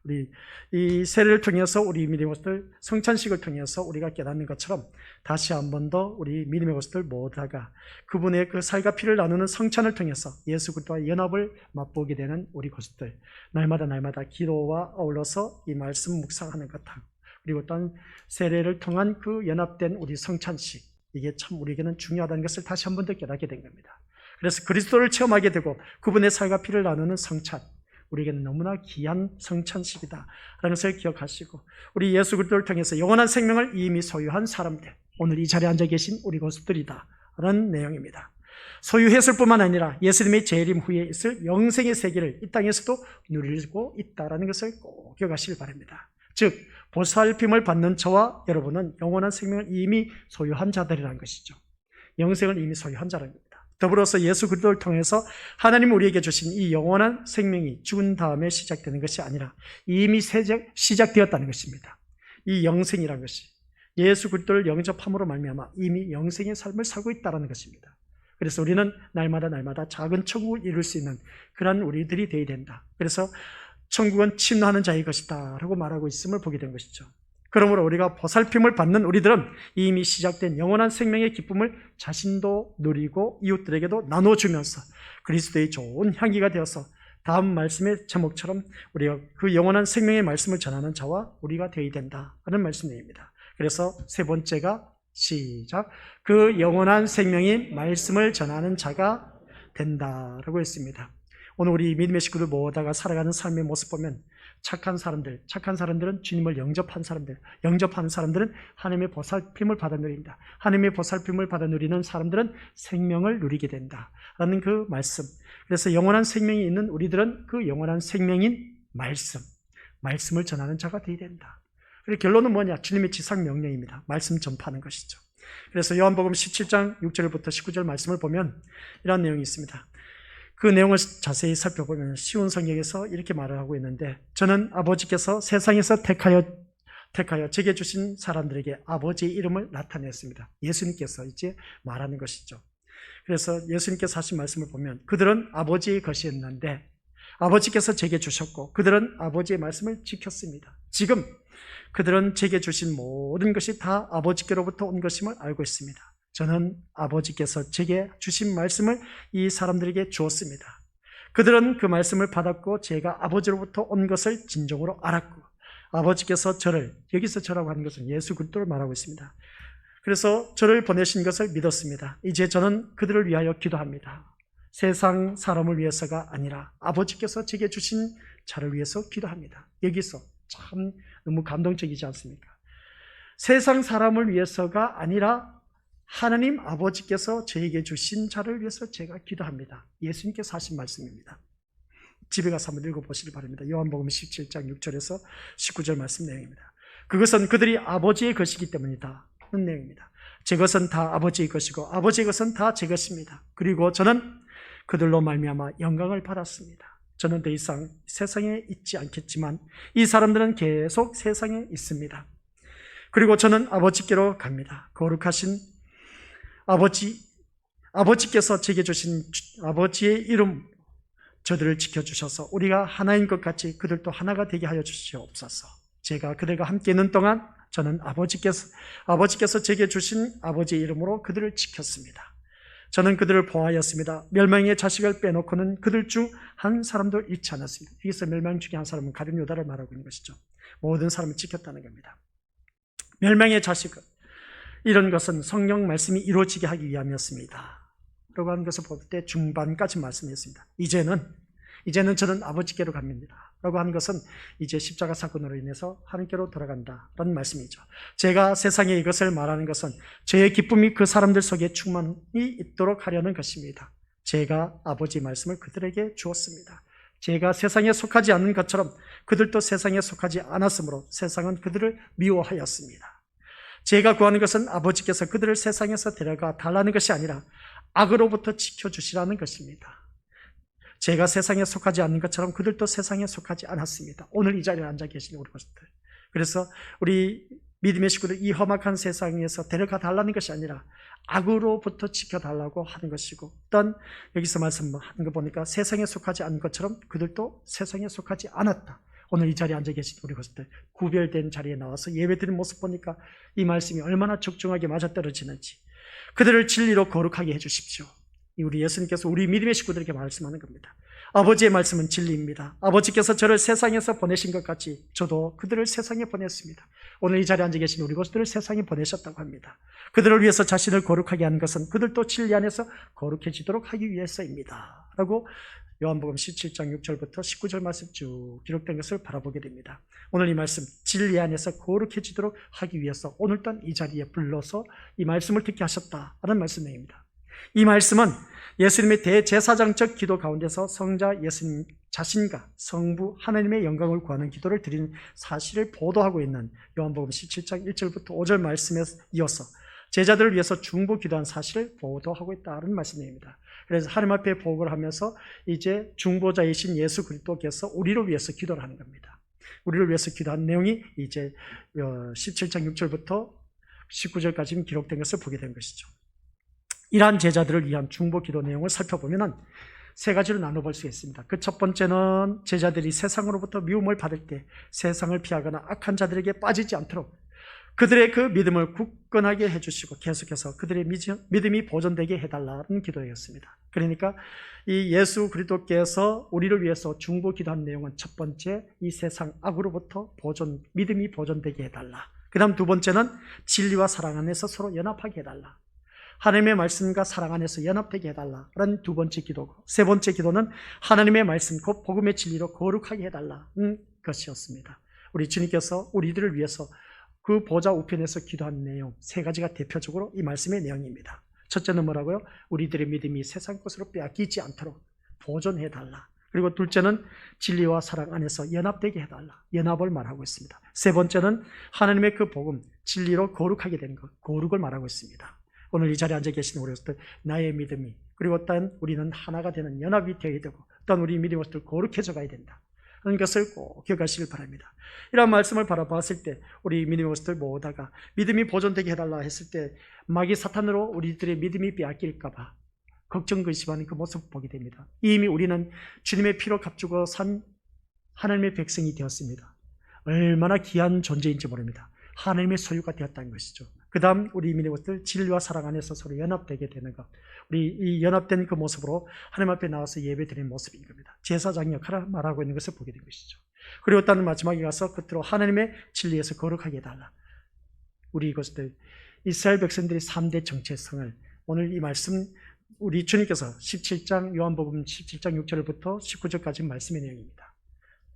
우리 이 세례를 통해서 우리 믿음의 것들, 성찬식을 통해서 우리가 깨닫는 것처럼 다시 한 번 더 우리 믿음의 것들 모두가 그분의 그 살과 피를 나누는 성찬을 통해서 예수 그리스도와 연합을 맛보게 되는 우리 것들, 날마다 기도와 어울러서 이 말씀 묵상하는 것하고, 그리고 또한 세례를 통한 그 연합된 우리 성찬식, 이게 참 우리에게는 중요하다는 것을 다시 한 번 더 깨닫게 된 겁니다. 그래서 그리스도를 체험하게 되고 그분의 살과 피를 나누는 성찬, 우리에게는 너무나 귀한 성찬식이다 라는 것을 기억하시고, 우리 예수 그리스도를 통해서 영원한 생명을 이미 소유한 사람들, 오늘 이 자리에 앉아 계신 우리 고수들이다 라는 내용입니다. 소유했을 뿐만 아니라 예수님의 재림 후에 있을 영생의 세계를 이 땅에서도 누리고 있다는 것을 꼭 기억하시길 바랍니다. 즉 보살핌을 받는 저와 여러분은 영원한 생명을 이미 소유한 자들이라는 것이죠. 영생을 이미 소유한 자라는 겁니다. 더불어서 예수 그리스도를 통해서 하나님 우리에게 주신 이 영원한 생명이 죽은 다음에 시작되는 것이 아니라 이미 시작되었다는 것입니다. 이 영생이라는 것이 예수 그리스도를 영접함으로 말미암아 이미 영생의 삶을 살고 있다는 것입니다. 그래서 우리는 날마다 작은 천국을 이룰 수 있는 그런 우리들이 되어야 된다. 그래서 천국은 침노하는 자의 것이다 라고 말하고 있음을 보게 된 것이죠. 그러므로 우리가 보살핌을 받는 우리들은 이미 시작된 영원한 생명의 기쁨을 자신도 누리고 이웃들에게도 나눠주면서 그리스도의 좋은 향기가 되어서 다음 말씀의 제목처럼 우리가 그 영원한 생명의 말씀을 전하는 자와 우리가 되어야 된다는 말씀입니다. 그래서 세 번째가 시작, 그 영원한 생명인 말씀을 전하는 자가 된다라고 했습니다. 오늘 우리 믿음의 식구들 모두가 살아가는 삶의 모습 보면 착한 사람들은 주님을 영접한 사람들, 영접하는 사람들은 하나님의 보살핌을 받아 누린다. 하나님의 보살핌을 받아 누리는 사람들은 생명을 누리게 된다라는 그 말씀. 그래서 영원한 생명이 있는 우리들은 그 영원한 생명인 말씀을 전하는 자가 되어야 된다. 그리고 결론은 뭐냐? 주님의 지상 명령입니다. 말씀 전파하는 것이죠. 그래서 요한복음 17장 6절부터 19절 말씀을 보면 이런 내용이 있습니다. 그 내용을 자세히 살펴보면 쉬운 성경에서 이렇게 말을 하고 있는데, 저는 아버지께서 세상에서 택하여 제게 주신 사람들에게 아버지의 이름을 나타냈습니다. 예수님께서 이제 말하는 것이죠. 그래서 예수님께서 하신 말씀을 보면 그들은 아버지의 것이었는데 아버지께서 제게 주셨고 그들은 아버지의 말씀을 지켰습니다. 지금 그들은 제게 주신 모든 것이 다 아버지께로부터 온 것임을 알고 있습니다. 저는 아버지께서 제게 주신 말씀을 이 사람들에게 주었습니다. 그들은 그 말씀을 받았고 제가 아버지로부터 온 것을 진정으로 알았고 아버지께서 저를, 여기서 저라고 하는 것은 예수 그리스도를 말하고 있습니다. 그래서 저를 보내신 것을 믿었습니다. 이제 저는 그들을 위하여 기도합니다. 세상 사람을 위해서가 아니라 아버지께서 제게 주신 자를 위해서 기도합니다. 여기서 참 너무 감동적이지 않습니까? 세상 사람을 위해서가 아니라 하나님 아버지께서 저에게 주신 자를 위해서 제가 기도합니다. 예수님께서 하신 말씀입니다. 집에 가서 한번 읽어보시기 바랍니다. 요한복음 17장 6절에서 19절 말씀 내용입니다. 그것은 그들이 아버지의 것이기 때문이다 는 내용입니다. 제 것은 다 아버지의 것이고 아버지의 것은 다 제 것입니다. 그리고 저는 그들로 말미암아 영광을 받았습니다. 저는 더 이상 세상에 있지 않겠지만 이 사람들은 계속 세상에 있습니다. 그리고 저는 아버지께로 갑니다. 거룩하신 아버지께서 제게 주신 아버지의 이름 저들을 지켜주셔서 우리가 하나인 것 같이 그들도 하나가 되게 하여 주시옵소서. 제가 그들과 함께 있는 동안 저는 아버지께서 제게 주신 아버지의 이름으로 그들을 지켰습니다. 저는 그들을 보호하였습니다. 멸망의 자식을 빼놓고는 그들 중 한 사람도 잃지 않았습니다. 여기서 멸망 중에 한 사람은 가룟 유다를 말하고 있는 것이죠. 모든 사람을 지켰다는 겁니다. 멸망의 자식은 이런 것은 성령 말씀이 이루어지게 하기 위함이었습니다 라고 하는 것을 볼 때 중반까지 말씀했습니다. 이제는 저는 아버지께로 갑니다 라고 하는 것은 이제 십자가 사건으로 인해서 하나님께로 돌아간다라는 말씀이죠. 제가 세상에 이것을 말하는 것은 저의 기쁨이 그 사람들 속에 충만히 있도록 하려는 것입니다. 제가 아버지 말씀을 그들에게 주었습니다. 제가 세상에 속하지 않는 것처럼 그들도 세상에 속하지 않았으므로 세상은 그들을 미워하였습니다. 제가 구하는 것은 아버지께서 그들을 세상에서 데려가 달라는 것이 아니라 악으로부터 지켜주시라는 것입니다. 제가 세상에 속하지 않는 것처럼 그들도 세상에 속하지 않았습니다. 오늘 이 자리에 앉아 계신 우리 것들, 그래서 우리 믿음의 식구들 이 험악한 세상에서 데려가 달라는 것이 아니라 악으로부터 지켜달라고 하는 것이고, 또한 여기서 말씀하는 거 보니까 세상에 속하지 않은 것처럼 그들도 세상에 속하지 않았다. 오늘 이 자리에 앉아 계신 우리 것들 구별된 자리에 나와서 예배드리는 모습 보니까 이 말씀이 얼마나 적중하게 맞아떨어지는지, 그들을 진리로 거룩하게 해주십시오. 우리 예수님께서 우리 믿음의 식구들에게 말씀하는 겁니다. 아버지의 말씀은 진리입니다. 아버지께서 저를 세상에서 보내신 것 같이 저도 그들을 세상에 보냈습니다. 오늘 이 자리에 앉아 계신 우리 것들을 세상에 보내셨다고 합니다. 그들을 위해서 자신을 거룩하게 하는 것은 그들도 진리 안에서 거룩해지도록 하기 위해서입니다 라고 요한복음 17장 6절부터 19절 말씀 쭉 기록된 것을 바라보게 됩니다. 오늘 이 말씀 진리 안에서 거룩해지도록 하기 위해서 오늘 또한 이 자리에 불러서 이 말씀을 듣게 하셨다라는 말씀입니다. 이 말씀은 예수님의 대제사장적 기도 가운데서 성자 예수님 자신과 성부 하나님의 영광을 구하는 기도를 드리는 사실을 보도하고 있는 요한복음 17장 1절부터 5절 말씀에 이어서 제자들을 위해서 중보 기도한 사실을 보도하고 있다는 말씀입니다. 그래서 하나님 앞에 보고를 하면서 이제 중보자이신 예수 그리스도께서 우리를 위해서 기도를 하는 겁니다. 우리를 위해서 기도한 내용이 이제 17장 6절부터 19절까지 기록된 것을 보게 된 것이죠. 이러한 제자들을 위한 중보 기도 내용을 살펴보면 세 가지로 나눠볼 수 있습니다. 그 첫 번째는 제자들이 세상으로부터 미움을 받을 때 세상을 피하거나 악한 자들에게 빠지지 않도록 그들의 그 믿음을 굳건하게 해주시고 계속해서 그들의 믿음이 보존되게 해달라는 기도였습니다. 그러니까 이 예수 그리스도께서 우리를 위해서 중보 기도한 내용은 첫 번째, 이 세상 악으로부터 믿음이 보존되게 해달라. 그 다음 두 번째는 진리와 사랑 안에서 서로 연합하게 해달라. 하나님의 말씀과 사랑 안에서 연합되게 해달라는 두 번째 기도고, 세 번째 기도는 하나님의 말씀 곧 복음의 진리로 거룩하게 해달라는 것이었습니다. 우리 주님께서 우리들을 위해서 그 보좌 우편에서 기도한 내용 세 가지가 대표적으로 이 말씀의 내용입니다. 첫째는 뭐라고요? 우리들의 믿음이 세상 것으로 빼앗기지 않도록 보존해달라. 그리고 둘째는 진리와 사랑 안에서 연합되게 해달라. 연합을 말하고 있습니다. 세 번째는 하나님의 그 복음 진리로 거룩하게 된 것, 거룩을 말하고 있습니다. 오늘 이 자리에 앉아 계신 우리 것들 나의 믿음이 그리고 또한 우리는 하나가 되는 연합이 되어야 되고, 또한 우리 믿음의 모습들 거룩해져 가야 된다 하는 것을 꼭 기억하시길 바랍니다. 이런 말씀을 바라봤을 때 우리 믿음의 모습들 모두가 믿음이 보존되게 해달라 했을 때 마귀 사탄으로 우리들의 믿음이 빼앗길까 봐 걱정 근심하는 그 모습을 보게 됩니다. 이미 우리는 주님의 피로 값주고 산 하나님의 백성이 되었습니다. 얼마나 귀한 존재인지 모릅니다. 하나님의 소유가 되었다는 것이죠. 그 다음 우리 믿음의 모습들 진리와 사랑 안에서 서로 연합되게 되는 것, 우리 이 연합된 그 모습으로 하나님 앞에 나와서 예배드리는 모습인 겁니다. 제사장 역할을 말하고 있는 것을 보게 된 것이죠. 그리고 또한 마지막에 가서 끝으로 하나님의 진리에서 거룩하게 해달라. 우리 이것들 이스라엘 백성들의 3대 정체성을 오늘 이 말씀 우리 주님께서 17장 요한복음 17장 6절부터 19절까지 말씀의 내용입니다.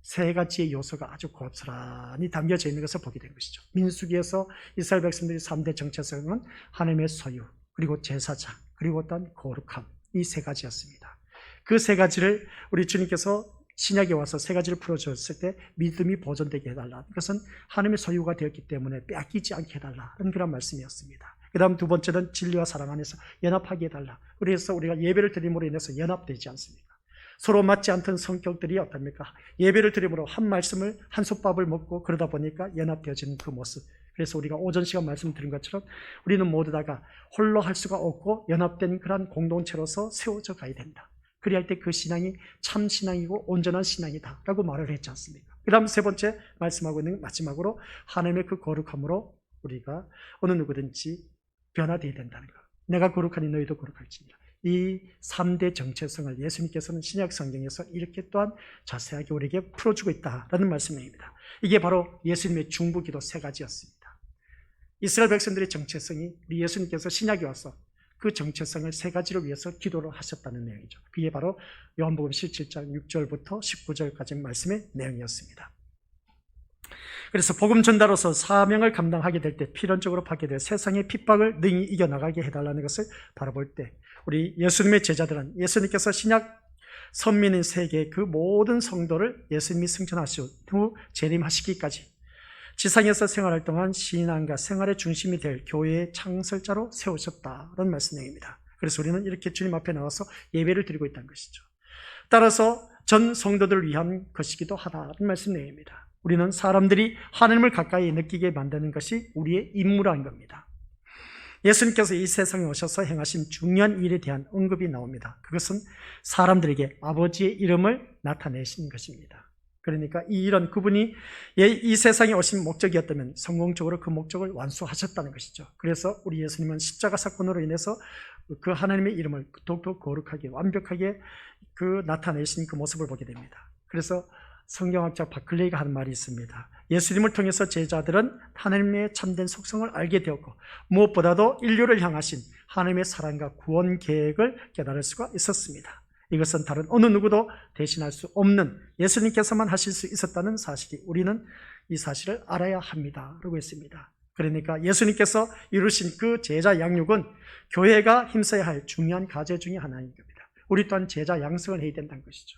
세 가지의 요소가 아주 고스란히 담겨져 있는 것을 보게 된 것이죠. 민수기에서 이스라엘 백성들의 3대 정체성은 하나님의 소유, 그리고 제사장, 그리고 또한 거룩함, 이 세 가지였습니다. 그 세 가지를 우리 주님께서 신약에 와서 세 가지를 풀어주었을 때 믿음이 보존되게 해달라. 그것은 하나님의 소유가 되었기 때문에 빼앗기지 않게 해달라는 그런 말씀이었습니다. 그 다음 두 번째는 진리와 사랑 안에서 연합하게 해달라. 그래서 우리가 예배를 드림으로 인해서 연합되지 않습니까? 서로 맞지 않던 성격들이 어떻습니까? 예배를 드림으로 한 말씀을 한 솥밥을 먹고 그러다 보니까 연합되어지는 그 모습. 그래서 우리가 오전 시간 말씀 드린 것처럼 우리는 모두 다가 홀로 할 수가 없고 연합된 그러한 공동체로서 세워져 가야 된다. 그리할 때 그 신앙이 참 신앙이고 온전한 신앙이다 라고 말을 했지 않습니까? 그 다음 세 번째 말씀하고 있는 마지막으로 하나님의 그 거룩함으로 우리가 어느 누구든지 변화되어야 된다는 것. 내가 거룩하니 너희도 거룩할지니라. 이 3대 정체성을 예수님께서는 신약 성경에서 이렇게 또한 자세하게 우리에게 풀어주고 있다라는 말씀입니다. 이게 바로 예수님의 중보기도 세 가지였습니다. 이스라엘 백성들의 정체성이 우리 예수님께서 신약에 와서 그 정체성을 세 가지를 위해서 기도를 하셨다는 내용이죠. 그게 바로 요한복음 17장 6절부터 19절까지 말씀의 내용이었습니다. 그래서 복음 전달로서 사명을 감당하게 될 때 필연적으로 받게 될 세상의 핍박을 능히 이겨나가게 해달라는 것을 바라볼 때 우리 예수님의 제자들은 예수님께서 신약 선민인 세계의 그 모든 성도를 예수님이 승천하시고 후 재림하시기까지 지상에서 생활할 동안 신앙과 생활의 중심이 될 교회의 창설자로 세우셨다는 말씀 내용입니다. 그래서 우리는 이렇게 주님 앞에 나와서 예배를 드리고 있다는 것이죠. 따라서 전 성도들을 위한 것이기도 하다는 말씀 내용입니다. 우리는 사람들이 하나님을 가까이 느끼게 만드는 것이 우리의 임무라는 겁니다. 예수님께서 이 세상에 오셔서 행하신 중요한 일에 대한 언급이 나옵니다. 그것은 사람들에게 아버지의 이름을 나타내신 것입니다. 그러니까 이 일은 그분이 이 세상에 오신 목적이었다면 성공적으로 그 목적을 완수하셨다는 것이죠. 그래서 우리 예수님은 십자가 사건으로 인해서 그 하나님의 이름을 더욱더 거룩하게 완벽하게 그 나타내신 그 모습을 보게 됩니다. 그래서 성경학자 바클레이가 하는 말이 있습니다. 예수님을 통해서 제자들은 하나님의 참된 속성을 알게 되었고 무엇보다도 인류를 향하신 하나님의 사랑과 구원 계획을 깨달을 수가 있었습니다. 이것은 다른 어느 누구도 대신할 수 없는 예수님께서만 하실 수 있었다는 사실이 우리는 이 사실을 알아야 합니다 라고 했습니다. 그러니까 예수님께서 이루신 그 제자 양육은 교회가 힘써야 할 중요한 과제 중에 하나인 겁니다. 우리 또한 제자 양성을 해야 된다는 것이죠.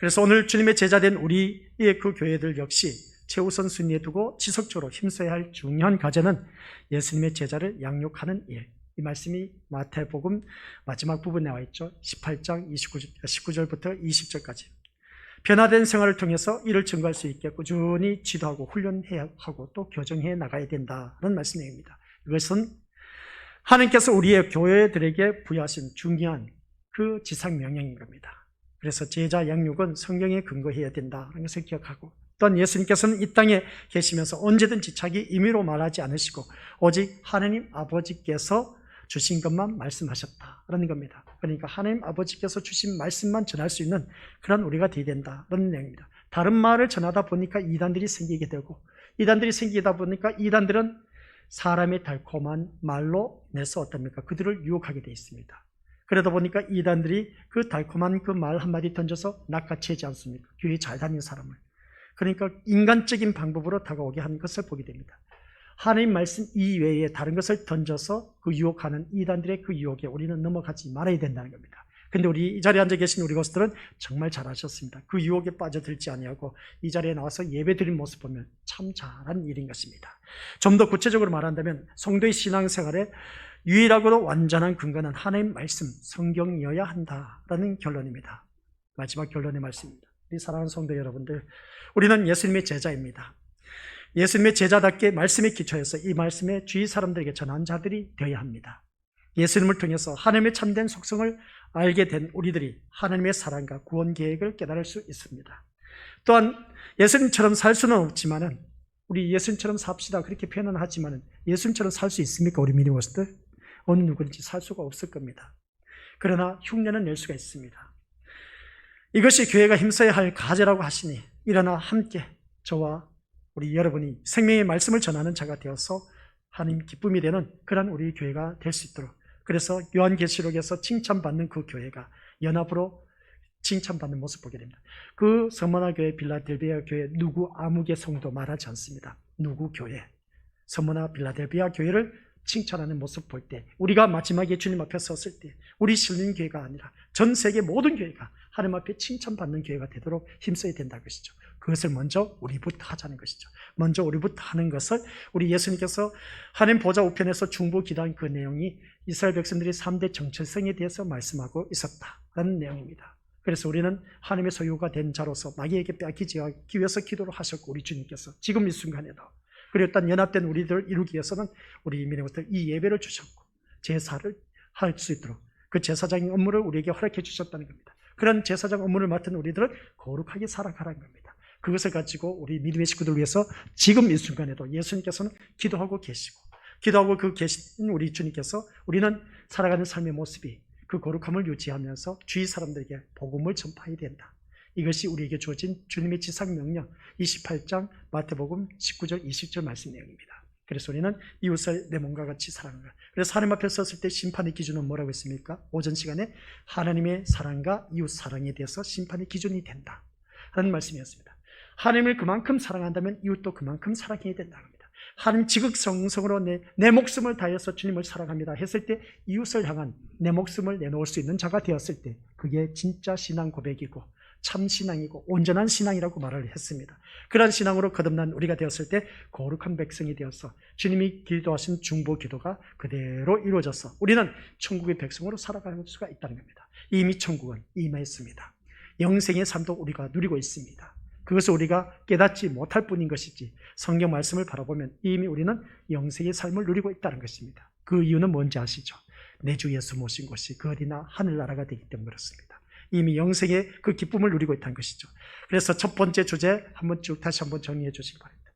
그래서 오늘 주님의 제자된 우리의 그 교회들 역시 최우선 순위에 두고 지속적으로 힘써야 할 중요한 과제는 예수님의 제자를 양육하는 일. 이 말씀이 마태복음 마지막 부분에 나와 있죠. 18장 19절부터 20절까지. 변화된 생활을 통해서 이를 증거할 수 있게 꾸준히 지도하고 훈련해야 하고 또 교정해 나가야 된다는 말씀 내용입니다. 이것은 하나님께서 우리의 교회들에게 부여하신 중요한 그 지상 명령인 겁니다. 그래서 제자 양육은 성경에 근거해야 된다는 것을 기억하고 또한 예수님께서는 이 땅에 계시면서 언제든지 자기 임의로 말하지 않으시고 오직 하나님 아버지께서 주신 것만 말씀하셨다라는 겁니다. 그러니까 하나님 아버지께서 주신 말씀만 전할 수 있는 그런 우리가 되어야 된다는 내용입니다. 다른 말을 전하다 보니까 이단들이 생기게 되고 이단들이 생기다 보니까 이단들은 사람의 달콤한 말로 내서 어떻습니까? 그들을 유혹하게 되어 있습니다. 그러다 보니까 이단들이 그 달콤한 그 말 한마디 던져서 낚아채지 않습니까? 교회 잘 다니는 사람을. 그러니까 인간적인 방법으로 다가오게 하는 것을 보게 됩니다. 하나님 말씀 이외에 다른 것을 던져서 그 유혹하는 이단들의 그 유혹에 우리는 넘어가지 말아야 된다는 겁니다. 근데 우리 이 자리에 앉아 계신 우리 것들은 정말 잘하셨습니다. 그 유혹에 빠져들지 아니하고 이 자리에 나와서 예배드린 모습 보면 참 잘한 일인 것입니다. 좀 더 구체적으로 말한다면 성도의 신앙생활에 유일하고도 완전한 근거는 하나님 말씀, 성경이어야 한다라는 결론입니다. 마지막 결론의 말씀입니다. 우리 사랑하는 성도 여러분들, 우리는 예수님의 제자입니다. 예수님의 제자답게 말씀에 기초해서 이 말씀에 주위 사람들에게 전한 자들이 되어야 합니다. 예수님을 통해서 하나님의 참된 속성을 알게 된 우리들이 하나님의 사랑과 구원 계획을 깨달을 수 있습니다. 또한 예수님처럼 살 수는 없지만은, 우리 예수님처럼 삽시다 그렇게 표현은 하지만은 예수님처럼 살 수 있습니까? 우리 믿음으로서들 어느 누구든지 살 수가 없을 겁니다. 그러나 흉내는 낼 수가 있습니다. 이것이 교회가 힘써야 할 과제라고 하시니, 일어나 함께 저와 우리 여러분이 생명의 말씀을 전하는 자가 되어서 하나님 기쁨이 되는 그런 우리 교회가 될 수 있도록, 그래서 요한계시록에서 칭찬받는 그 교회가 연합으로 칭찬받는 모습 보게 됩니다. 그 서머나 교회, 빌라델비아 교회 누구 아무개 성도 말하지 않습니다. 누구 교회, 서머나 빌라델비아 교회를 칭찬하는 모습 볼 때, 우리가 마지막에 주님 앞에 섰을 때 우리 실린 교회가 아니라 전 세계 모든 교회가 하나님 앞에 칭찬받는 교회가 되도록 힘써야 된다는 것이죠. 그것을 먼저 우리부터 하자는 것이죠. 먼저 우리부터 하는 것을, 우리 예수님께서 하나님 보좌 우편에서 중보 기도한 그 내용이 이스라엘 백성들이 3대 정체성에 대해서 말씀하고 있었다라는 내용입니다. 그래서 우리는 하나님의 소유가 된 자로서 마귀에게 빼앗기지 않기 위해서 기도를 하셨고, 우리 주님께서 지금 이 순간에도, 그리고 일단 연합된 우리들 이루기 위해서는 우리 민족들 이 예배를 주셨고 제사를 할 수 있도록 그 제사장의 업무를 우리에게 허락해 주셨다는 겁니다. 그런 제사장 업무를 맡은 우리들을 거룩하게 살아가라는 겁니다. 그것을 가지고 우리 믿음의 식구들 위해서 지금 이 순간에도 예수님께서는 기도하고 계시고, 기도하고 그 계신 우리 주님께서 우리는 살아가는 삶의 모습이 그 거룩함을 유지하면서 주위 사람들에게 복음을 전파해야 된다. 이것이 우리에게 주어진 주님의 지상명령 28장 마태복음 19절 20절 말씀 내용입니다. 그래서 우리는 이웃을 내 몸과 같이 사랑하라. 그래서 하나님 앞에 섰을 때 심판의 기준은 뭐라고 했습니까? 오전 시간에 하나님의 사랑과 이웃 사랑에 대해서 심판의 기준이 된다 하는 말씀이었습니다. 하나님을 그만큼 사랑한다면 이웃도 그만큼 사랑해야 된다는 겁니다. 하나님 지극정성으로 내 목숨을 다해서 주님을 사랑합니다 했을 때 이웃을 향한 내 목숨을 내놓을 수 있는 자가 되었을 때 그게 진짜 신앙 고백이고 참 신앙이고 온전한 신앙이라고 말을 했습니다. 그러한 신앙으로 거듭난 우리가 되었을 때 거룩한 백성이 되어서 주님이 기도하신 중보 기도가 그대로 이루어져서 우리는 천국의 백성으로 살아가는 수가 있다는 겁니다. 이미 천국은 임했습니다. 영생의 삶도 우리가 누리고 있습니다. 그것을 우리가 깨닫지 못할 뿐인 것이지, 성경 말씀을 바라보면 이미 우리는 영생의 삶을 누리고 있다는 것입니다. 그 이유는 뭔지 아시죠? 내 주 예수 모신 곳이 그 어디나 하늘나라가 되기 때문에 그렇습니다. 이미 영생의 그 기쁨을 누리고 있다는 것이죠. 그래서 첫 번째 주제 한번 쭉 다시 한번 정리해 주시기 바랍니다.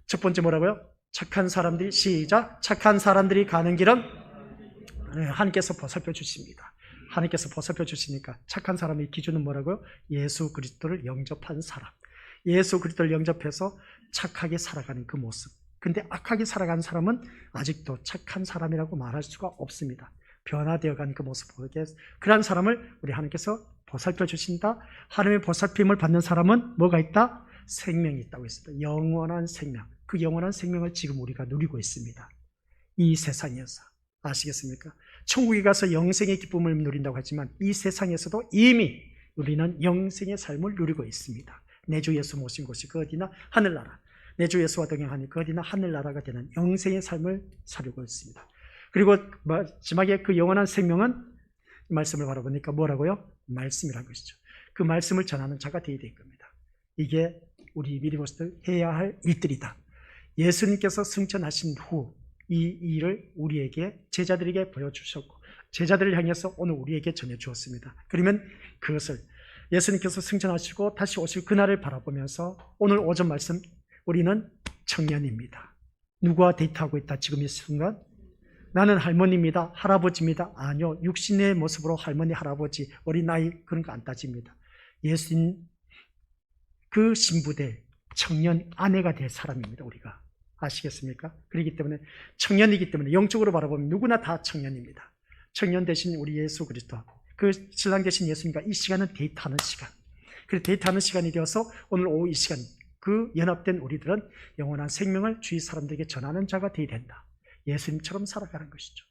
첫 번째 뭐라고요? 착한 사람들이, 시작, 착한 사람들이 가는 길은 하나님께서 보살펴 주십니다. 하나님께서 보살펴 주시니까 착한 사람의 기준은 뭐라고요? 예수 그리스도를 영접한 사람, 예수 그리스도를 영접해서 착하게 살아가는 그 모습. 근데 악하게 살아가는 사람은 아직도 착한 사람이라고 말할 수가 없습니다. 변화되어가는 그 모습 보게, 그러한 사람을 우리 하나님께서 보살펴 주신다. 하나님의 보살핌을 받는 사람은 뭐가 있다? 생명이 있다고 했습니다. 영원한 생명. 그 영원한 생명을 지금 우리가 누리고 있습니다. 이 세상에서. 아시겠습니까? 천국에 가서 영생의 기쁨을 누린다고 하지만 이 세상에서도 이미 우리는 영생의 삶을 누리고 있습니다. 내 주 예수 모신 곳이 그 어디나 하늘나라, 내 주 예수와 동행하니 그 어디나 하늘나라가 되는 영생의 삶을 살고 있습니다. 그리고 마지막에 그 영원한 생명은 말씀을 바라보니까 뭐라고요? 말씀이라는 것이죠. 그 말씀을 전하는 자가 되어야 될 겁니다. 이게 우리 믿음으로서 해야 할 일들이다. 예수님께서 승천하신 후 이 일을 우리에게, 제자들에게 보여주셨고 제자들을 향해서 오늘 우리에게 전해주었습니다. 그러면 그것을 예수님께서 승천하시고 다시 오실 그날을 바라보면서 오늘 오전 말씀, 우리는 청년입니다. 누구와 데이트하고 있다 지금 이 순간? 나는 할머니입니다, 할아버지입니다. 아니요, 육신의 모습으로 할머니, 할아버지, 어린 나이 그런 거 안 따집니다. 예수님 그 신부될 청년 아내가 될 사람입니다. 우리가 아시겠습니까? 그렇기 때문에 청년이기 때문에 영적으로 바라보면 누구나 다 청년입니다. 청년 대신 우리 예수 그리스도, 그 신랑 대신 예수님과 이 시간은 데이트하는 시간. 그래서 데이트하는 시간이 되어서 오늘 오후 이 시간 그 연합된 우리들은 영원한 생명을 주위 사람들에게 전하는 자가 되어야 된다. 예수님처럼 살아가는 것이죠.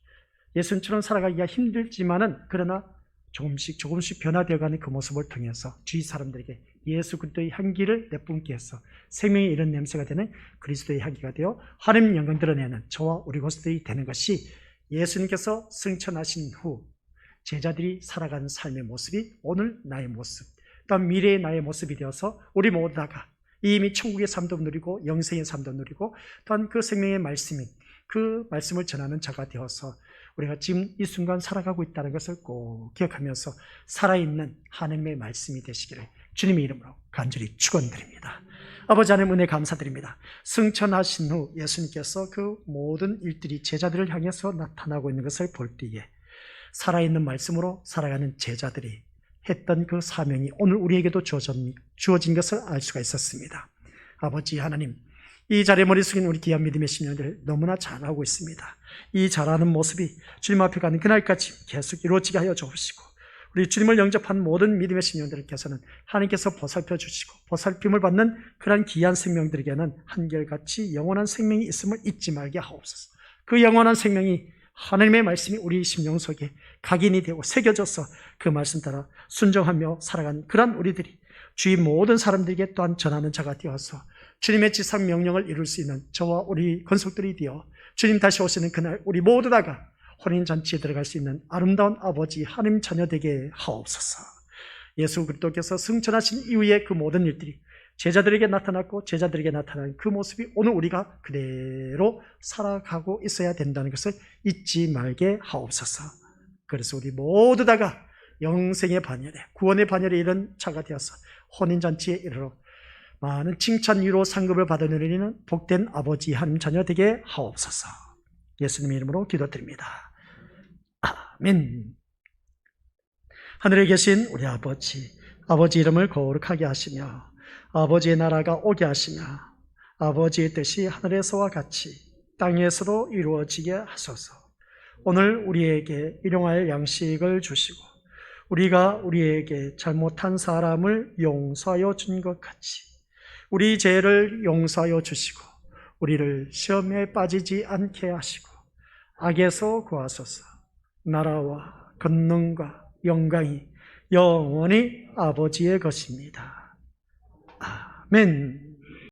예수님처럼 살아가기가 힘들지만은 그러나 조금씩 변화되어가는 그 모습을 통해서 주위 사람들에게 예수 그리스도의 향기를 내뿜게 해서 생명의 이런 냄새가 되는 그리스도의 향기가 되어 하나님 영광 드러내는 저와 우리 고스들이 되는 것이 예수님께서 승천하신 후 제자들이 살아가는 삶의 모습이 오늘 나의 모습, 또한 미래의 나의 모습이 되어서 우리 모두가 이미 천국의 삶도 누리고 영생의 삶도 누리고 또한 그 생명의 말씀이 그 말씀을 전하는 자가 되어서 우리가 지금 이 순간 살아가고 있다는 것을 꼭 기억하면서 살아있는 하나님의 말씀이 되시기를 주님의 이름으로 간절히 축원드립니다. 아버지 하나님 은혜 감사드립니다. 승천하신 후 예수님께서 그 모든 일들이 제자들을 향해서 나타나고 있는 것을 볼 때에 살아있는 말씀으로 살아가는 제자들이 했던 그 사명이 오늘 우리에게도 주어진 것을 알 수가 있었습니다. 아버지 하나님, 이 자리에 머리 숙인 우리 귀한 믿음의 신령들 너무나 잘하고 있습니다. 이 잘하는 모습이 주님 앞에 가는 그날까지 계속 이루어지게 하여 주옵시고, 우리 주님을 영접한 모든 믿음의 신령들께서는 하나님께서 보살펴 주시고 보살핌을 받는 그러한 귀한 생명들에게는 한결같이 영원한 생명이 있음을 잊지 말게 하옵소서. 그 영원한 생명이 하나님의 말씀이 우리 심령 속에 각인이 되고 새겨져서 그 말씀 따라 순종하며 살아간 그러한 우리들이 주의 모든 사람들에게 또한 전하는 자가 되어서 주님의 지상 명령을 이룰 수 있는 저와 우리 권속들이 되어 주님 다시 오시는 그날 우리 모두 다가 혼인잔치에 들어갈 수 있는 아름다운 아버지 하나님 자녀 되게 하옵소서. 예수 그리스도께서 승천하신 이후에 그 모든 일들이 제자들에게 나타났고 제자들에게 나타난 그 모습이 오늘 우리가 그대로 살아가고 있어야 된다는 것을 잊지 말게 하옵소서. 그래서 우리 모두 다가 영생의 반열에 구원의 반열에 이른 자가 되어서 혼인잔치에 이르러 많은 칭찬 위로 상급을 받아내리는 복된 아버지 하나님 자녀 되게 하옵소서. 예수님의 이름으로 기도드립니다. 아멘. 하늘에 계신 우리 아버지, 아버지 이름을 거룩하게 하시며 아버지의 나라가 오게 하시며 아버지의 뜻이 하늘에서와 같이 땅에서도 이루어지게 하소서. 오늘 우리에게 일용할 양식을 주시고 우리가 우리에게 잘못한 사람을 용서하여 준 것 같이 우리 죄를 용서하여 주시고 우리를 시험에 빠지지 않게 하시고 악에서 구하소서. 나라와 권능과 영광이 영원히 아버지의 것입니다. 아멘.